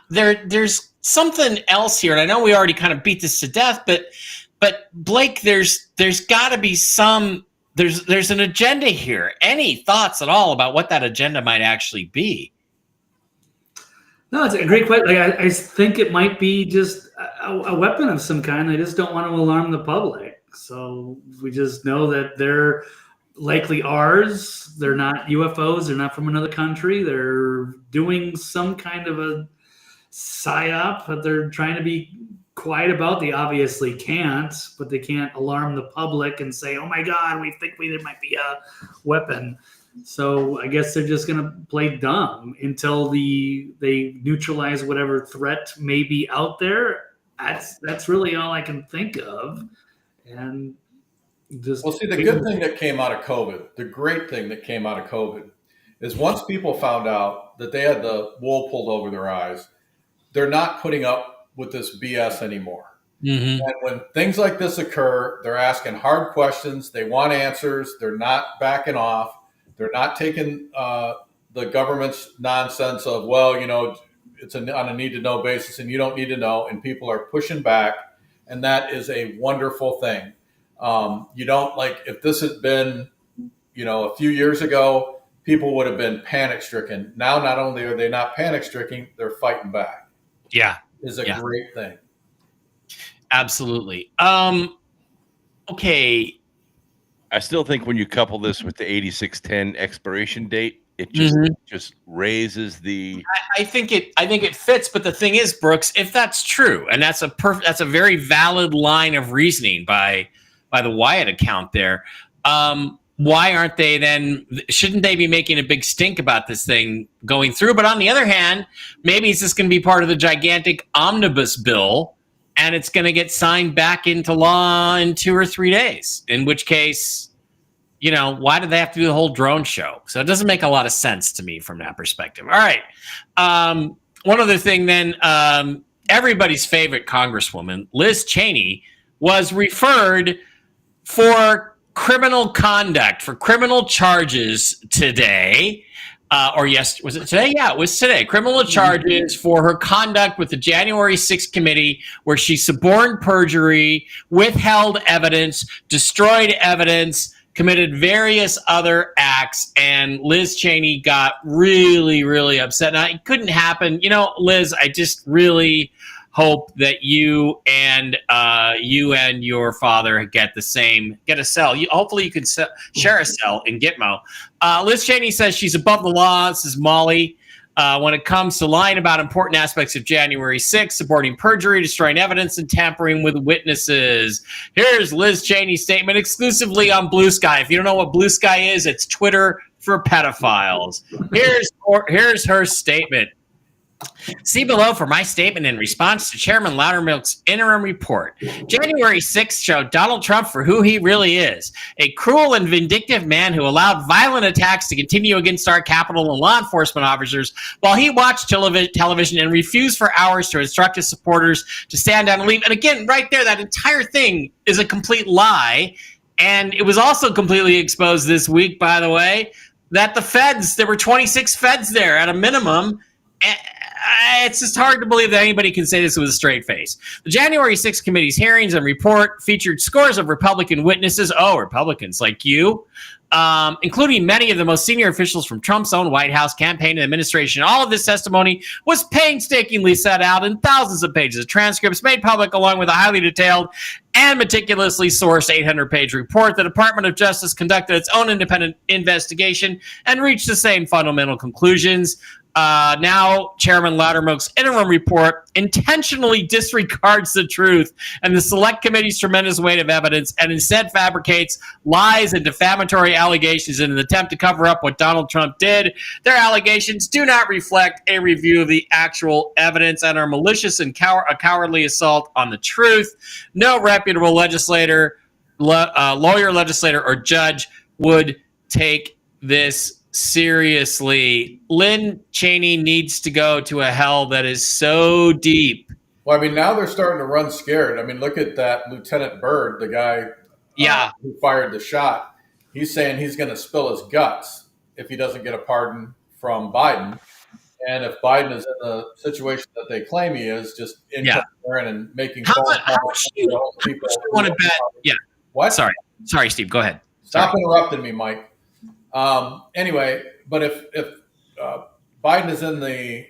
There's something else here, and I know we already kind of beat this to death, but Blake, there's got to be some. There's an agenda here. Any thoughts at all about what that agenda might actually be? No, it's a great question. Like, I think it might be just a weapon of some kind. They just don't want to alarm the public. So we just know that they're likely ours. They're not UFOs. They're not from another country. They're doing some kind of a psyop that they're trying to be quiet about. They obviously can't, but they can't alarm the public and say, "Oh my God, we think there might be a weapon." So I guess they're just going to play dumb until they neutralize whatever threat may be out there. That's really all I can think of. And just well, see, the good thing that came out of COVID, the great thing that came out of COVID, is once people found out that they had the wool pulled over their eyes, they're not putting up with this BS anymore. Mm-hmm. And when things like this occur, they're asking hard questions. They want answers. They're not backing off. They're not taking the government's nonsense of, well, it's on a need-to-know basis and you don't need to know, and people are pushing back, and that is a wonderful thing. You don't, like, if this had been, a few years ago, people would have been panic-stricken. Now, not only are they not panic-stricken, they're fighting back. Yeah. Is a great thing. Absolutely. Okay. I still think when you couple this with the 8610 expiration date, it just raises the. I think it fits, but the thing is, Brooks, if that's true, and that's a very valid line of reasoning by the Wyatt account there. Why aren't they then? Shouldn't they be making a big stink about this thing going through? But on the other hand, maybe it's just going to be part of the gigantic omnibus bill, and it's going to get signed back into law in 2 or 3 days. In which case, why do they have to do the whole drone show? So it doesn't make a lot of sense to me from that perspective. All right. One other thing then, everybody's favorite Congresswoman, Liz Cheney, was referred for criminal conduct, for criminal charges today. Was it today? Yeah, it was today. Criminal charges for her conduct with the January 6th committee, where she suborned perjury, withheld evidence, destroyed evidence, committed various other acts, and Liz Cheney got really, really upset. Now, it couldn't happen. Liz, I just really hope that you and your father get a cell. Hopefully you can share a cell in Gitmo. Liz Cheney says she's above the law. This is Molly. When it comes to lying about important aspects of January 6th, supporting perjury, destroying evidence, and tampering with witnesses. Here's Liz Cheney's statement exclusively on Blue Sky. If you don't know what Blue Sky is, it's Twitter for pedophiles. Here's her statement. See below for my statement in response to Chairman Loudermilk's interim report. January 6th showed Donald Trump for who he really is, a cruel and vindictive man who allowed violent attacks to continue against our Capitol and law enforcement officers while he watched television and refused for hours to instruct his supporters to stand down and leave. And again, right there, that entire thing is a complete lie. And it was also completely exposed this week, by the way, that the feds, there were 26 feds there at a minimum. It's just hard to believe that anybody can say this with a straight face. The January 6th committee's hearings and report featured scores of Republican witnesses, Republicans like you, including many of the most senior officials from Trump's own White House campaign and administration. All of this testimony was painstakingly set out in thousands of pages of transcripts made public, along with a highly detailed and meticulously sourced 800-page report. The Department of Justice conducted its own independent investigation and reached the same fundamental conclusions. Now, Chairman Loudermilk's interim report intentionally disregards the truth and the Select Committee's tremendous weight of evidence and instead fabricates lies and defamatory allegations in an attempt to cover up what Donald Trump did. Their allegations do not reflect a review of the actual evidence and are malicious and a cowardly assault on the truth. No reputable legislator, lawyer, legislator, or judge would take this seriously. Lynn Cheney needs to go to a hell that is so deep. Well, I mean, now they're starting to run scared. I mean, look at that Lieutenant Byrd, the guy who fired the shot. He's saying he's going to spill his guts if he doesn't get a pardon from Biden. And if Biden is in the situation that they claim he is, just interfering and making phone calls to people. Want to bet? Yeah. What? Sorry, Steve. Go ahead. Stop interrupting me, Mike. Anyway, but if Biden is in the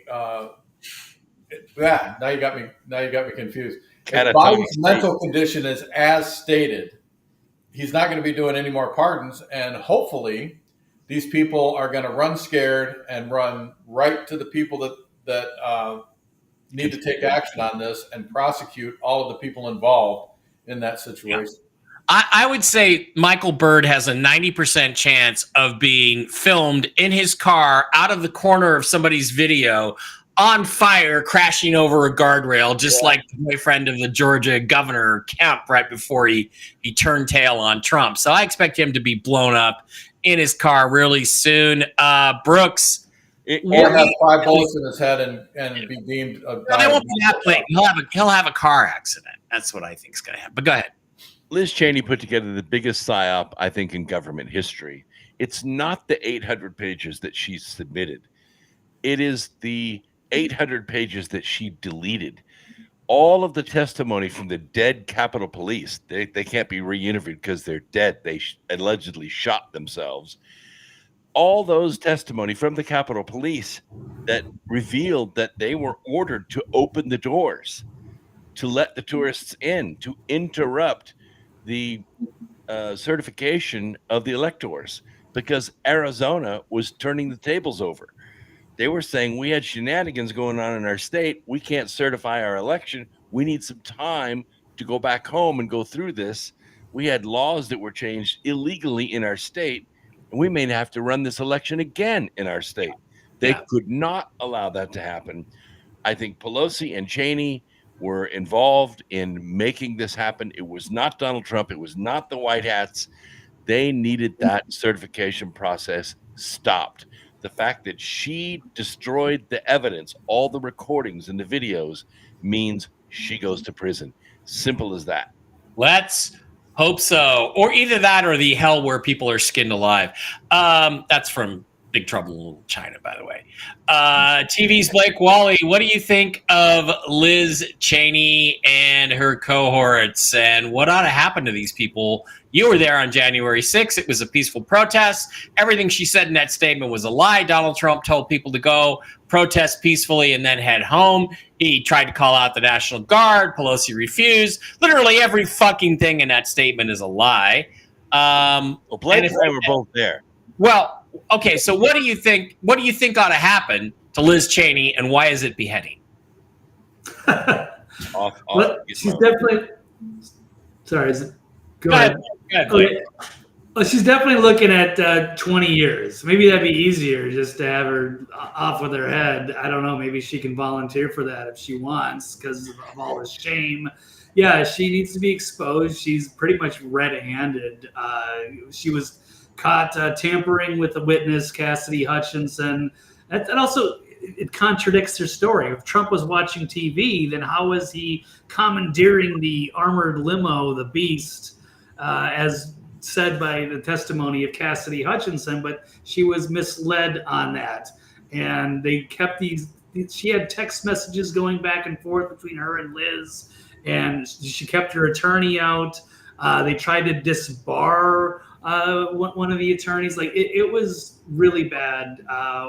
now you got me confused. If Biden's mental condition is as stated, he's not going to be doing any more pardons, and hopefully these people are going to run scared and run right to the people that need to take action on this and prosecute all of the people involved in that situation. Yeah. I would say Michael Byrd has a 90% chance of being filmed in his car out of the corner of somebody's video on fire, crashing over a guardrail, just like the boyfriend of the Georgia governor, Kemp, right before he turned tail on Trump. So I expect him to be blown up in his car really soon. Brooks. He'll have 5 bullets in his head and be deemed a no, they won't be that late. He'll have a car accident. That's what I think is going to happen. But go ahead. Liz Cheney put together the biggest psyop, I think, in government history. It's not the 800 pages that she submitted. It is the 800 pages that she deleted. All of the testimony from the dead Capitol Police, they can't be re-interviewed because they're dead. They allegedly shot themselves. All those testimony from the Capitol Police that revealed that they were ordered to open the doors, to let the tourists in, to interrupt the certification of the electors, because Arizona was turning the tables over. They were saying, we had shenanigans going on in our state. We can't certify our election. We need some time to go back home and go through this. We had laws that were changed illegally in our state, and we may have to run this election again in our state. They could not allow that to happen. I think Pelosi and Cheney were involved in making this happen. It was not Donald Trump. It was not the White Hats. They needed that certification process stopped. The fact that she destroyed the evidence, all the recordings and the videos, means she goes to prison. Simple as that. Let's hope so. Or either that or the hell where people are skinned alive. That's from Big Trouble in Little China, by the way. TV's Blake Wally, what do you think of Liz Cheney and her cohorts, and what ought to happen to these people? You were there on January 6th. It was a peaceful protest. Everything she said in that statement was a lie. Donald Trump told people to go protest peacefully and then head home. He tried to call out the National Guard. Pelosi refused. Literally every fucking thing in that statement is a lie. Well, Blake and I were both there. Well, okay, so what do you think ought to happen to Liz Cheney, and why is it beheading? She's definitely. Sorry, go ahead. Okay. Well, she's definitely looking at 20 years. Maybe that'd be easier just to have her off with her head. I don't know. Maybe she can volunteer for that if she wants because of all the shame. Yeah, she needs to be exposed. She's pretty much red-handed. She was caught tampering with a witness, Cassidy Hutchinson. That also it contradicts her story. If Trump was watching TV, then how was he commandeering the armored limo, the Beast, as said by the testimony of Cassidy Hutchinson? But she was misled on that. And they kept she had text messages going back and forth between her and Liz, and she kept her attorney out. They tried to disbar one of the attorneys. Like it was really bad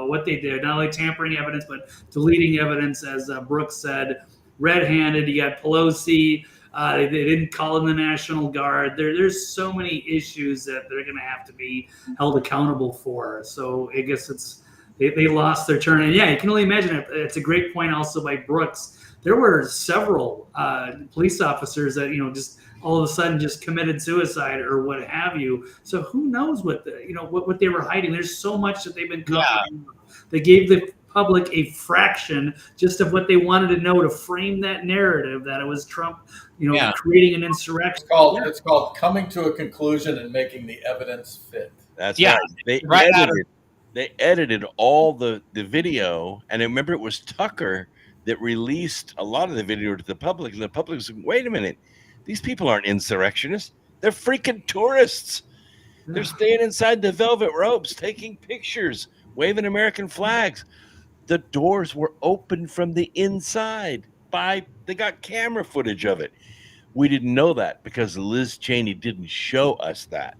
what they did. Not only tampering evidence, but deleting evidence, as Brooks said, red-handed. You got Pelosi. They didn't call in the National Guard. There's so many issues that they're going to have to be held accountable for. So I guess they lost their turn. And yeah, you can only imagine it. It's a great point also by Brooks. There were several police officers that, just all of a sudden just committed suicide or what have you. So who knows what what they were hiding. There's so much that they've been covering. Yeah. They gave the public a fraction just of what they wanted to know to frame that narrative that it was Trump, creating an insurrection. It's called coming to a conclusion and making the evidence fit. That's right. They edited all the video, and I remember it was Tucker that released a lot of the video to the public, and the public was like, wait a minute, these people aren't insurrectionists. They're freaking tourists. They're staying inside the velvet ropes, taking pictures, waving American flags. The doors were open from the inside. They got camera footage of it. We didn't know that because Liz Cheney didn't show us that.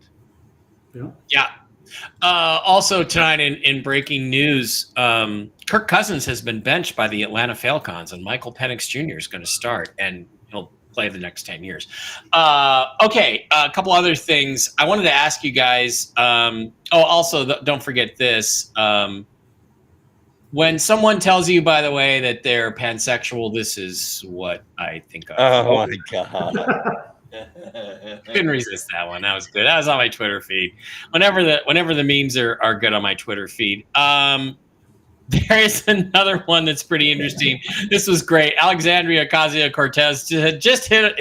Yeah. Also tonight in breaking news, Kirk Cousins has been benched by the Atlanta Falcons, and Michael Penix Jr. is going to start, and he'll play the next 10 years. Okay, a couple other things. I wanted to ask you guys. Also, don't forget this. When someone tells you, by the way, that they're pansexual, this is what I think of. Oh, my God. Couldn't resist that one. That was good. That was on my Twitter feed. Whenever the memes are good on my Twitter feed. There is another one that's pretty interesting. This was great. Alexandria Ocasio-Cortez had just hit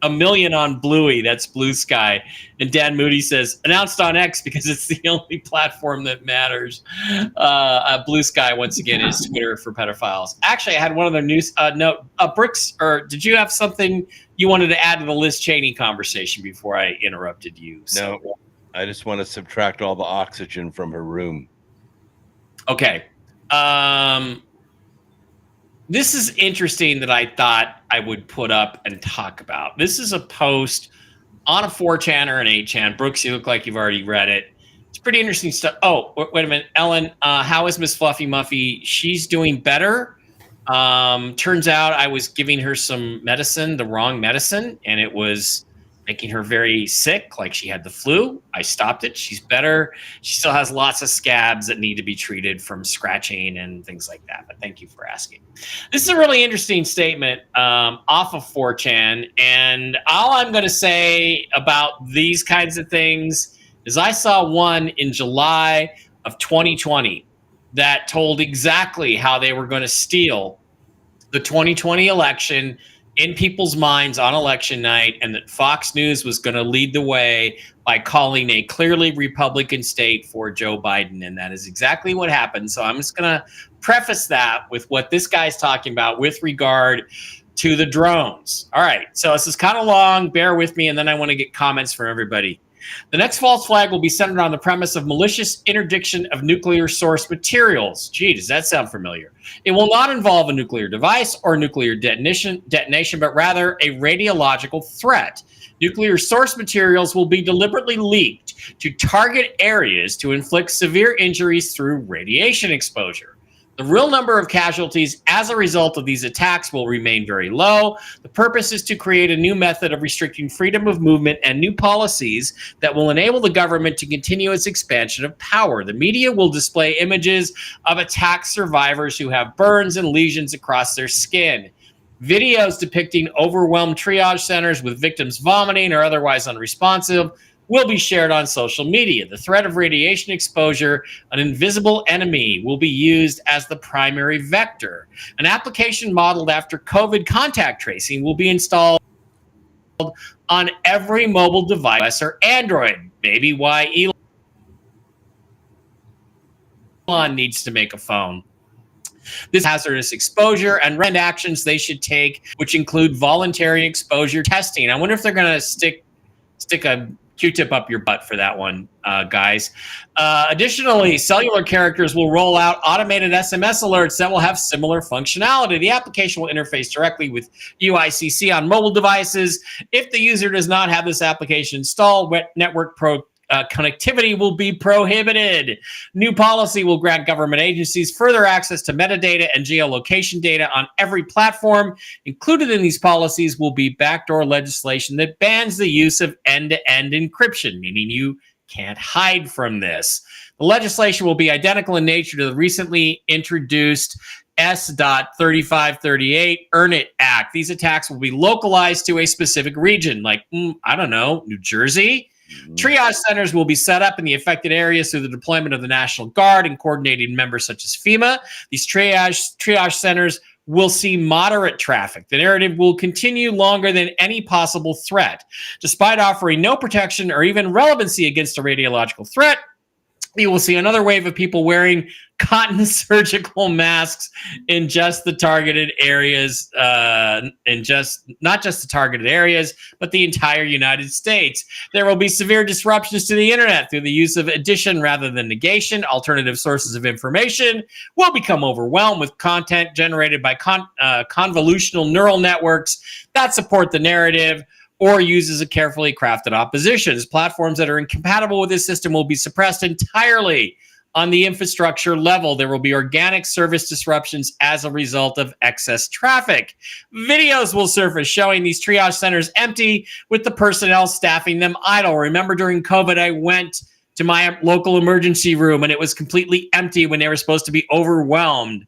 a million on Bluey. That's Blue Sky. And Dan Moody says, announced on X because it's the only platform that matters. Blue Sky, once again, is Twitter for pedophiles. Actually, I had one other news note. Brooks, or did you have something you wanted to add to the Liz Cheney conversation before I interrupted you? So, no, I just want to subtract all the oxygen from her room. Okay. This is interesting that I thought I would put up and talk about. This is a post on a 4chan or an 8chan. Brooks, you look like you've already read it. It's pretty interesting stuff. Oh, wait a minute. Ellen, how is Miss Fluffy Muffy? She's doing better. Turns out I was giving her some medicine, the wrong medicine, and it was making her very sick, like she had the flu. I stopped it. She's better. She still has lots of scabs that need to be treated from scratching and things like that. But thank you for asking. This is a really interesting statement off of 4chan. And all I'm going to say about these kinds of things is I saw one in July of 2020 that told exactly how they were going to steal the 2020 election in people's minds on election night, and that Fox News was going to lead the way by calling a clearly Republican state for Joe Biden. And that is exactly what happened. So I'm just going to preface that with what this guy's talking about with regard to the drones. All right. So this is kind of long. Bear with me. And then I want to get comments from everybody. The next false flag will be centered on the premise of malicious interdiction of nuclear source materials. Gee, does that sound familiar? It will not involve a nuclear device or nuclear detonation, but rather a radiological threat. Nuclear source materials will be deliberately leaked to target areas to inflict severe injuries through radiation exposure. The real number of casualties as a result of these attacks will remain very low. The purpose is to create a new method of restricting freedom of movement and new policies that will enable the government to continue its expansion of power. The media will display images of attack survivors who have burns and lesions across their skin. Videos depicting overwhelmed triage centers with victims vomiting or otherwise unresponsive will be shared on social media. The threat of radiation exposure, an invisible enemy, will be used as the primary vector. An application modeled after COVID contact tracing will be installed on every mobile device or Android. Maybe why Elon needs to make a phone. This hazardous exposure and actions they should take, which include voluntary exposure testing. I wonder if they're going to stick a Q-tip up your butt for that one, guys. Additionally, cellular carriers will roll out automated SMS alerts that will have similar functionality. The application will interface directly with UICC on mobile devices. If the user does not have this application installed, network connectivity will be prohibited. New policy will grant government agencies further access to metadata and geolocation data on every platform. Included in these policies will be backdoor legislation that bans the use of end-to-end encryption, meaning you can't hide from this. The legislation will be identical in nature to the recently introduced S.3538 Earn It Act. These attacks will be localized to a specific region, like, I don't know, New Jersey. Triage centers will be set up in the affected areas through the deployment of the National Guard and coordinating members such as FEMA. These triage centers will see moderate traffic. The narrative will continue longer than any possible threat. Despite offering no protection or even relevancy against a radiological threat, you will see another wave of people wearing cotton surgical masks in just the targeted areas, not just the targeted areas, but the entire United States. There will be severe disruptions to the internet through the use of addition rather than negation. Alternative sources of information will become overwhelmed with content generated by convolutional neural networks that support the narrative or uses a carefully crafted oppositions. Platforms that are incompatible with this system will be suppressed entirely on the infrastructure level. There will be organic service disruptions as a result of excess traffic. Videos will surface showing these triage centers empty with the personnel staffing them idle. Remember, during COVID, I went to my local emergency room and it was completely empty when they were supposed to be overwhelmed.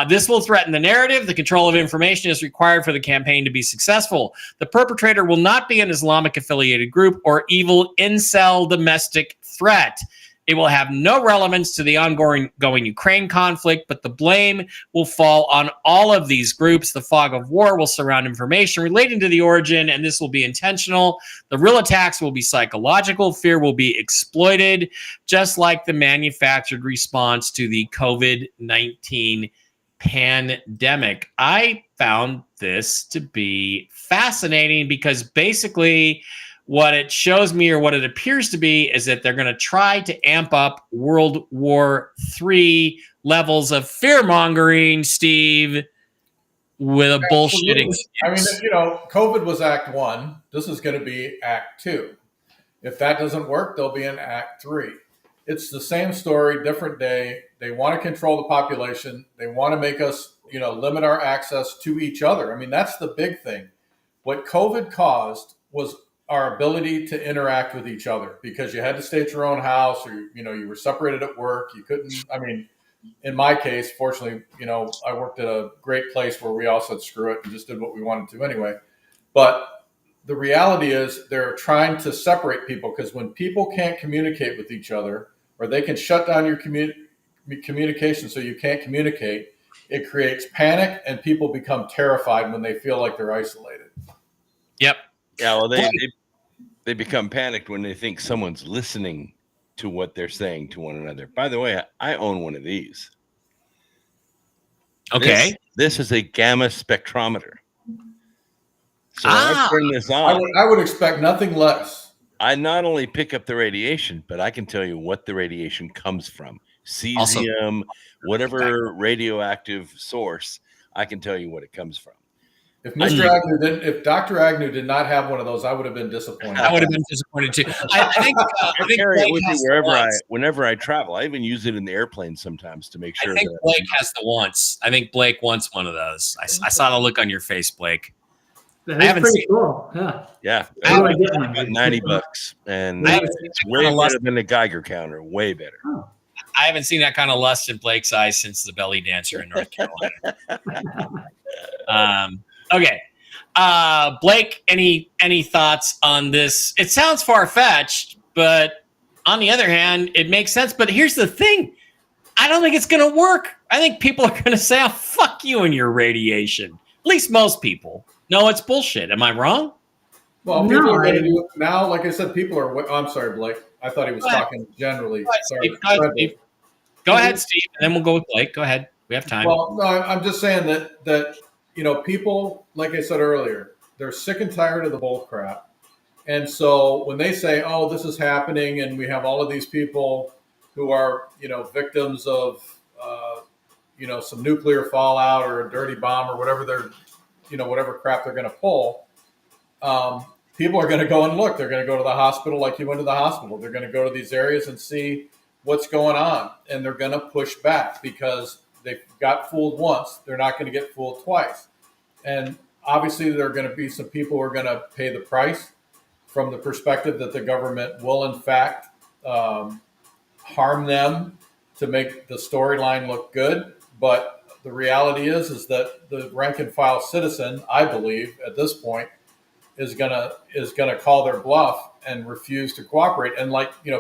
This will threaten the narrative. The control of information is required for the campaign to be successful. The perpetrator will not be an Islamic affiliated group or evil incel domestic threat. It will have no relevance to the ongoing Ukraine conflict, but the blame will fall on all of these groups. The fog of war will surround information relating to the origin, and this will be intentional. The real attacks will be psychological. Fear will be exploited, just like the manufactured response to the COVID-19 pandemic. I found this to be fascinating because basically what it shows me, or what it appears to be, is that they're going to try to amp up World War III levels of fear-mongering, Steve, with a bullshit excuse. I mean, COVID was Act 1. This is going to be Act 2. If that doesn't work, there'll be an Act 3. It's the same story, different day. They want to control the population. They want to make us, limit our access to each other. I mean, that's the big thing. What COVID caused was our ability to interact with each other, because you had to stay at your own house, or you were separated at work. You couldn't. I mean, in my case, fortunately, I worked at a great place where we all said screw it and just did what we wanted to anyway. But the reality is they're trying to separate people, because when people can't communicate with each other, or they can shut down your communication so you can't communicate, it creates panic, and people become terrified when they feel like they're isolated. Yep. Yeah, well, they become panicked when they think someone's listening to what they're saying to one another. By the way, I own one of these. Okay. This is a gamma spectrometer. So when I turn this on, I would expect nothing less. I not only pick up the radiation, but I can tell you what the radiation comes from. Cesium, whatever radioactive source, I can tell you what it comes from. If Dr. Agnew did not have one of those, I would have been disappointed. I would have been disappointed too. I think carry it with me whenever I travel. I even use it in the airplane sometimes to make sure. I think Blake has the once. I think Blake wants one of those. I saw the look on your face, Blake. That is pretty cool. Yeah, about $90, and it's way better than the Geiger counter. Way better. Oh. I haven't seen that kind of lust in Blake's eyes since the belly dancer in North Carolina. Okay. Blake, any thoughts on this? It sounds far-fetched, but on the other hand, it makes sense. But here's the thing. I don't think it's going to work. I think people are going to say, oh, fuck you and your radiation. At least most people. No, it's bullshit. Am I wrong? Well, people are going to do it now. Like I said, people are. Oh, I'm sorry, Blake. I thought he was talking generally. Sorry. Go ahead, Steve, and then we'll go with Blake. Go ahead. We have time. Well, no, I'm just saying that people, like I said earlier, they're sick and tired of the bull crap. And so when they say, oh, this is happening and we have all of these people who are, victims of, some nuclear fallout or a dirty bomb or whatever whatever crap they're going to pull, people are going to go and look. They're going to go to the hospital like you went to the hospital. They're going to go to these areas and see what's going on. And they're going to push back because they got fooled once. They're not going to get fooled twice. And obviously there are going to be some people who are going to pay the price from the perspective that the government will, in fact, harm them to make the storyline look good. But the reality is that the rank and file citizen, I believe, at this point, is gonna call their bluff and refuse to cooperate. And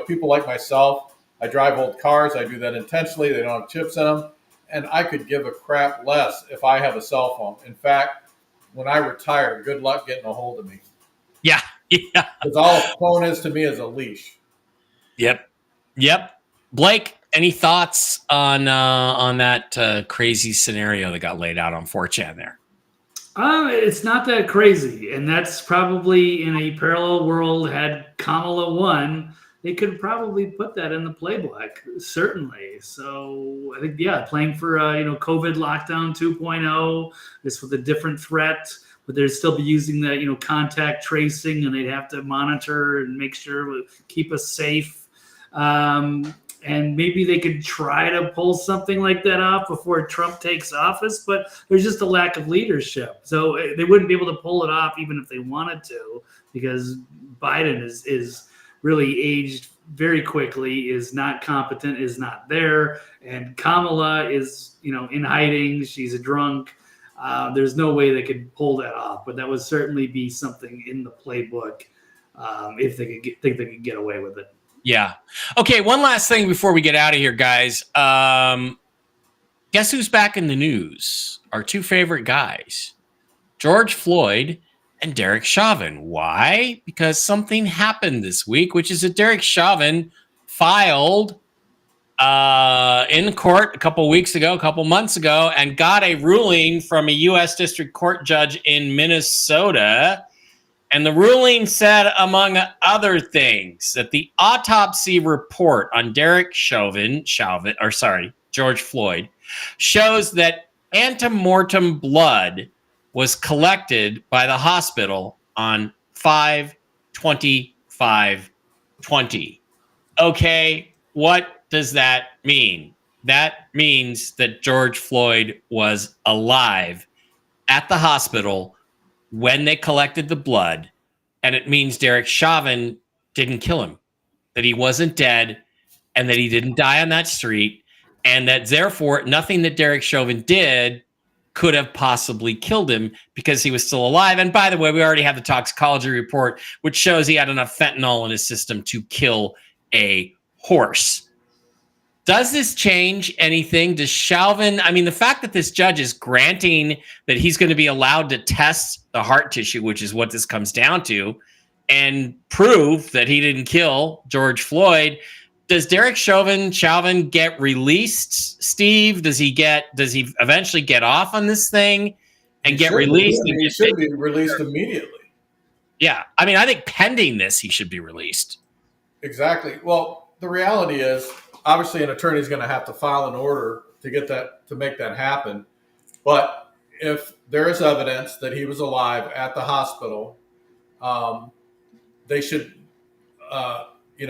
people like myself, I drive old cars. I do that intentionally. They don't have chips in them, and I could give a crap less if I have a cell phone. In fact, when I retire, good luck getting a hold of me. Yeah. Because all a phone is to me is a leash. Yep. Blake, any thoughts on that crazy scenario that got laid out on 4chan there? It's not that crazy, and that's probably in a parallel world. Had Kamala won, they could probably put that in the playbook, certainly. So I think, playing for COVID lockdown 2.0, this with a different threat, but they'd still be using the contact tracing, and they'd have to monitor and make sure keep us safe. And maybe they could try to pull something like that off before Trump takes office, but there's just a lack of leadership. So they wouldn't be able to pull it off even if they wanted to, because Biden is really aged very quickly, is not competent, is not there. And Kamala is, in hiding. She's a drunk. There's no way they could pull that off, but that would certainly be something in the playbook if they could think they could get away with it. Yeah. Okay, one last thing before we get out of here, guys. Guess who's back in the news? Our two favorite guys, George Floyd and Derek Chauvin. Why? Because something happened this week, which is that Derek Chauvin filed in court a couple months ago, and got a ruling from a U.S. District Court judge in Minnesota. And the ruling said, among other things, that the autopsy report on George Floyd, shows that antemortem blood was collected by the hospital on 5/25/20. Okay, what does that mean? That means that George Floyd was alive at the hospital when they collected the blood, and it means Derek Chauvin didn't kill him, that he wasn't dead, and that he didn't die on that street, and that therefore nothing that Derek Chauvin did could have possibly killed him because he was still alive. And by the way, we already have the toxicology report, which shows he had enough fentanyl in his system to kill a horse. Does this change anything? Does Chauvin, the fact that this judge is granting that he's going to be allowed to test the heart tissue, which is what this comes down to, and prove that he didn't kill George Floyd, does Derek Chauvin get released, Steve? Does he eventually get off on this thing and get released? He should be released immediately. Yeah. I think pending this, he should be released. Exactly. Well, the reality is, obviously, an attorney is going to have to file an order to make that happen. But if there is evidence that he was alive at the hospital, they should,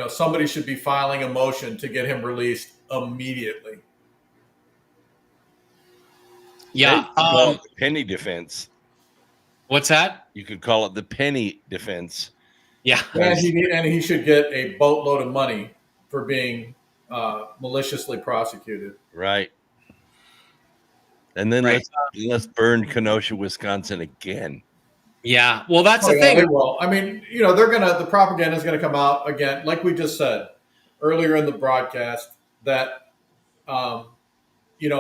somebody should be filing a motion to get him released immediately. Yeah. Penny defense. What's that? You could call it the penny defense. Yeah. And he should get a boatload of money for being maliciously prosecuted. Right. And then let's burn Kenosha, Wisconsin again. Yeah. Well, that's the Yeah, thing. they will. I mean, the propaganda is gonna come out again, like we just said earlier in the broadcast, that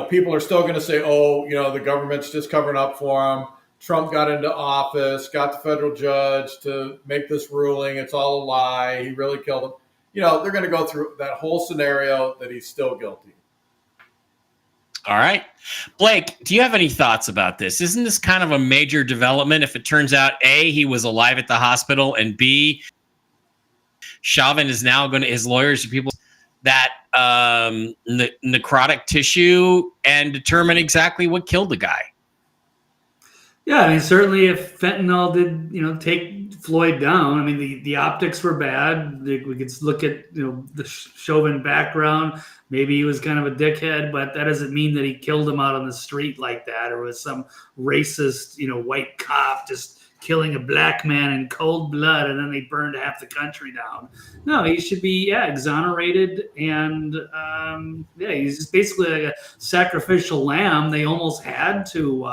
people are still going to say, oh, the government's just covering up for him. Trump got into office, got the federal judge to make this ruling. It's all a lie. He really killed him. They're going to go through that whole scenario that he's still guilty. All right. Blake, do you have any thoughts about this? Isn't this kind of a major development if it turns out, A, he was alive at the hospital, and B, Chauvin is now going to, his lawyers, people, that necrotic tissue and determine exactly what killed the guy? Yeah, I mean, certainly if fentanyl did, take Floyd down, I mean, the optics were bad. We could look at, the Chauvin background. Maybe he was kind of a dickhead, but that doesn't mean that he killed him out on the street like that, or was some racist, white cop just killing a black man in cold blood, and then they burned half the country down. No, he should be, exonerated, and he's just basically like a sacrificial lamb. They almost had to,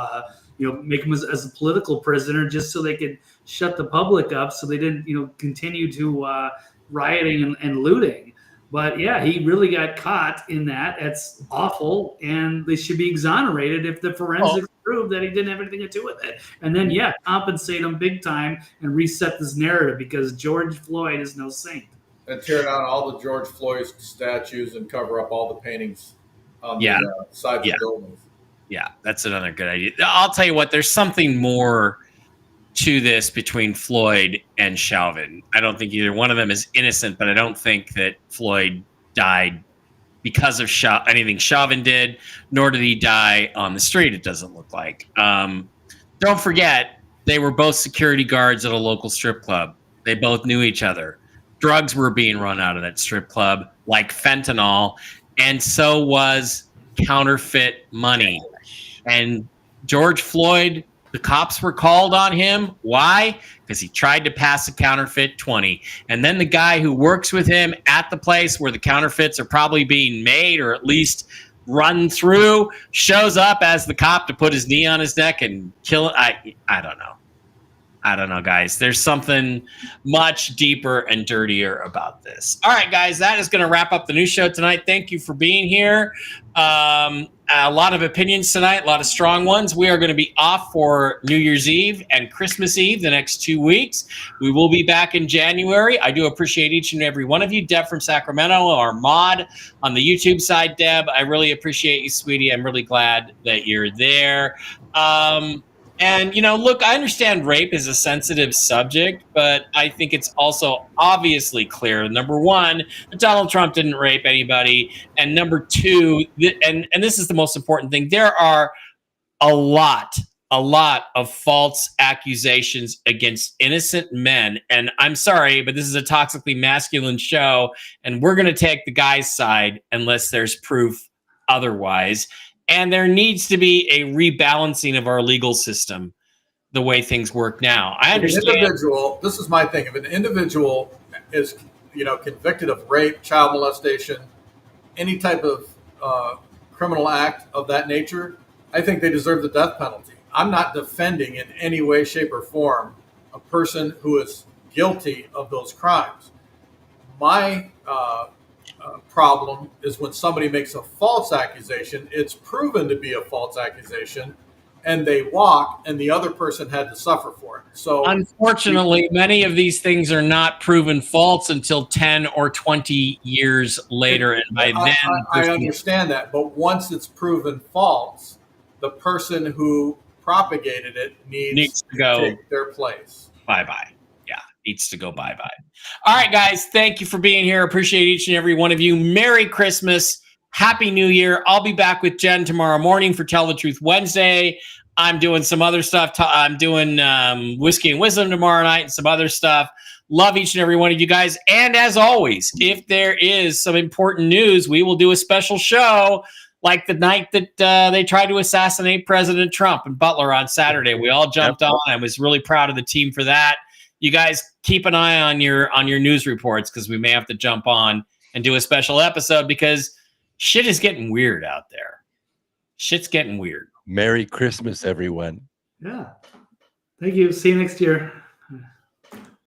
make him as a political prisoner just so they could shut the public up, so they didn't, continue to rioting and looting. But yeah, he really got caught in that. It's awful, and they should be exonerated if the forensics prove that he didn't have anything to do with it. And then, compensate him big time and reset this narrative, because George Floyd is no saint. And tear down all the George Floyd statues and cover up all the paintings on the sides of buildings. Yeah, that's another good idea. I'll tell you what, there's something more to this between Floyd and Chauvin. I don't think either one of them is innocent, but I don't think that Floyd died because of anything Chauvin did, nor did he die on the street, it doesn't look like. Don't forget, they were both security guards at a local strip club. They both knew each other. Drugs were being run out of that strip club, like fentanyl, and so was counterfeit money. And George Floyd, the cops were called on him. Why? Because he tried to pass a counterfeit 20. And then the guy who works with him at the place where the counterfeits are probably being made, or at least run through, shows up as the cop to put his knee on his neck and kill it. I don't know. I don't know, guys. There's something much deeper and dirtier about this. All right, guys, that is going to wrap up the news show tonight. Thank you for being here. A lot of opinions tonight, a lot of strong ones. We are going to be off for New Year's Eve and Christmas Eve the next 2 weeks. We will be back in January. I do appreciate each and every one of you. Deb from Sacramento, our mod on the YouTube side. Deb, I really appreciate you, sweetie. I'm really glad that you're there. And, look, I understand rape is a sensitive subject, but I think it's also obviously clear, number one, that Donald Trump didn't rape anybody. And number two, and this is the most important thing, there are a lot of false accusations against innocent men. And I'm sorry, but this is a toxically masculine show, and we're going to take the guy's side unless there's proof otherwise. And there needs to be a rebalancing of our legal system the way things work now. I understand. This is my thing. If an individual is, convicted of rape, child molestation, any type of criminal act of that nature, I think they deserve the death penalty. I'm not defending in any way, shape, or form a person who is guilty of those crimes. My problem is when somebody makes a false accusation, it's proven to be a false accusation, and they walk, and the other person had to suffer for it. So unfortunately, many of these things are not proven false until 10 or 20 years later. And by then, I understand that. But once it's proven false, the person who propagated it needs to go take their place. Bye-bye. Needs to go bye-bye. All right, guys, thank you for being here. Appreciate each and every one of you. Merry Christmas. Happy New Year. I'll be back with Jen tomorrow morning for Tell the Truth Wednesday. I'm doing some other stuff. I'm doing Whiskey and Wisdom tomorrow night and some other stuff. Love each and every one of you guys. And as always, if there is some important news, we will do a special show like the night that they tried to assassinate President Trump in Butler on Saturday. We all jumped on. I was really proud of the team for that. You guys keep an eye on your news reports, because we may have to jump on and do a special episode, because shit is getting weird out there. Shit's getting weird. Merry Christmas, everyone. Yeah. Thank you. See you next year.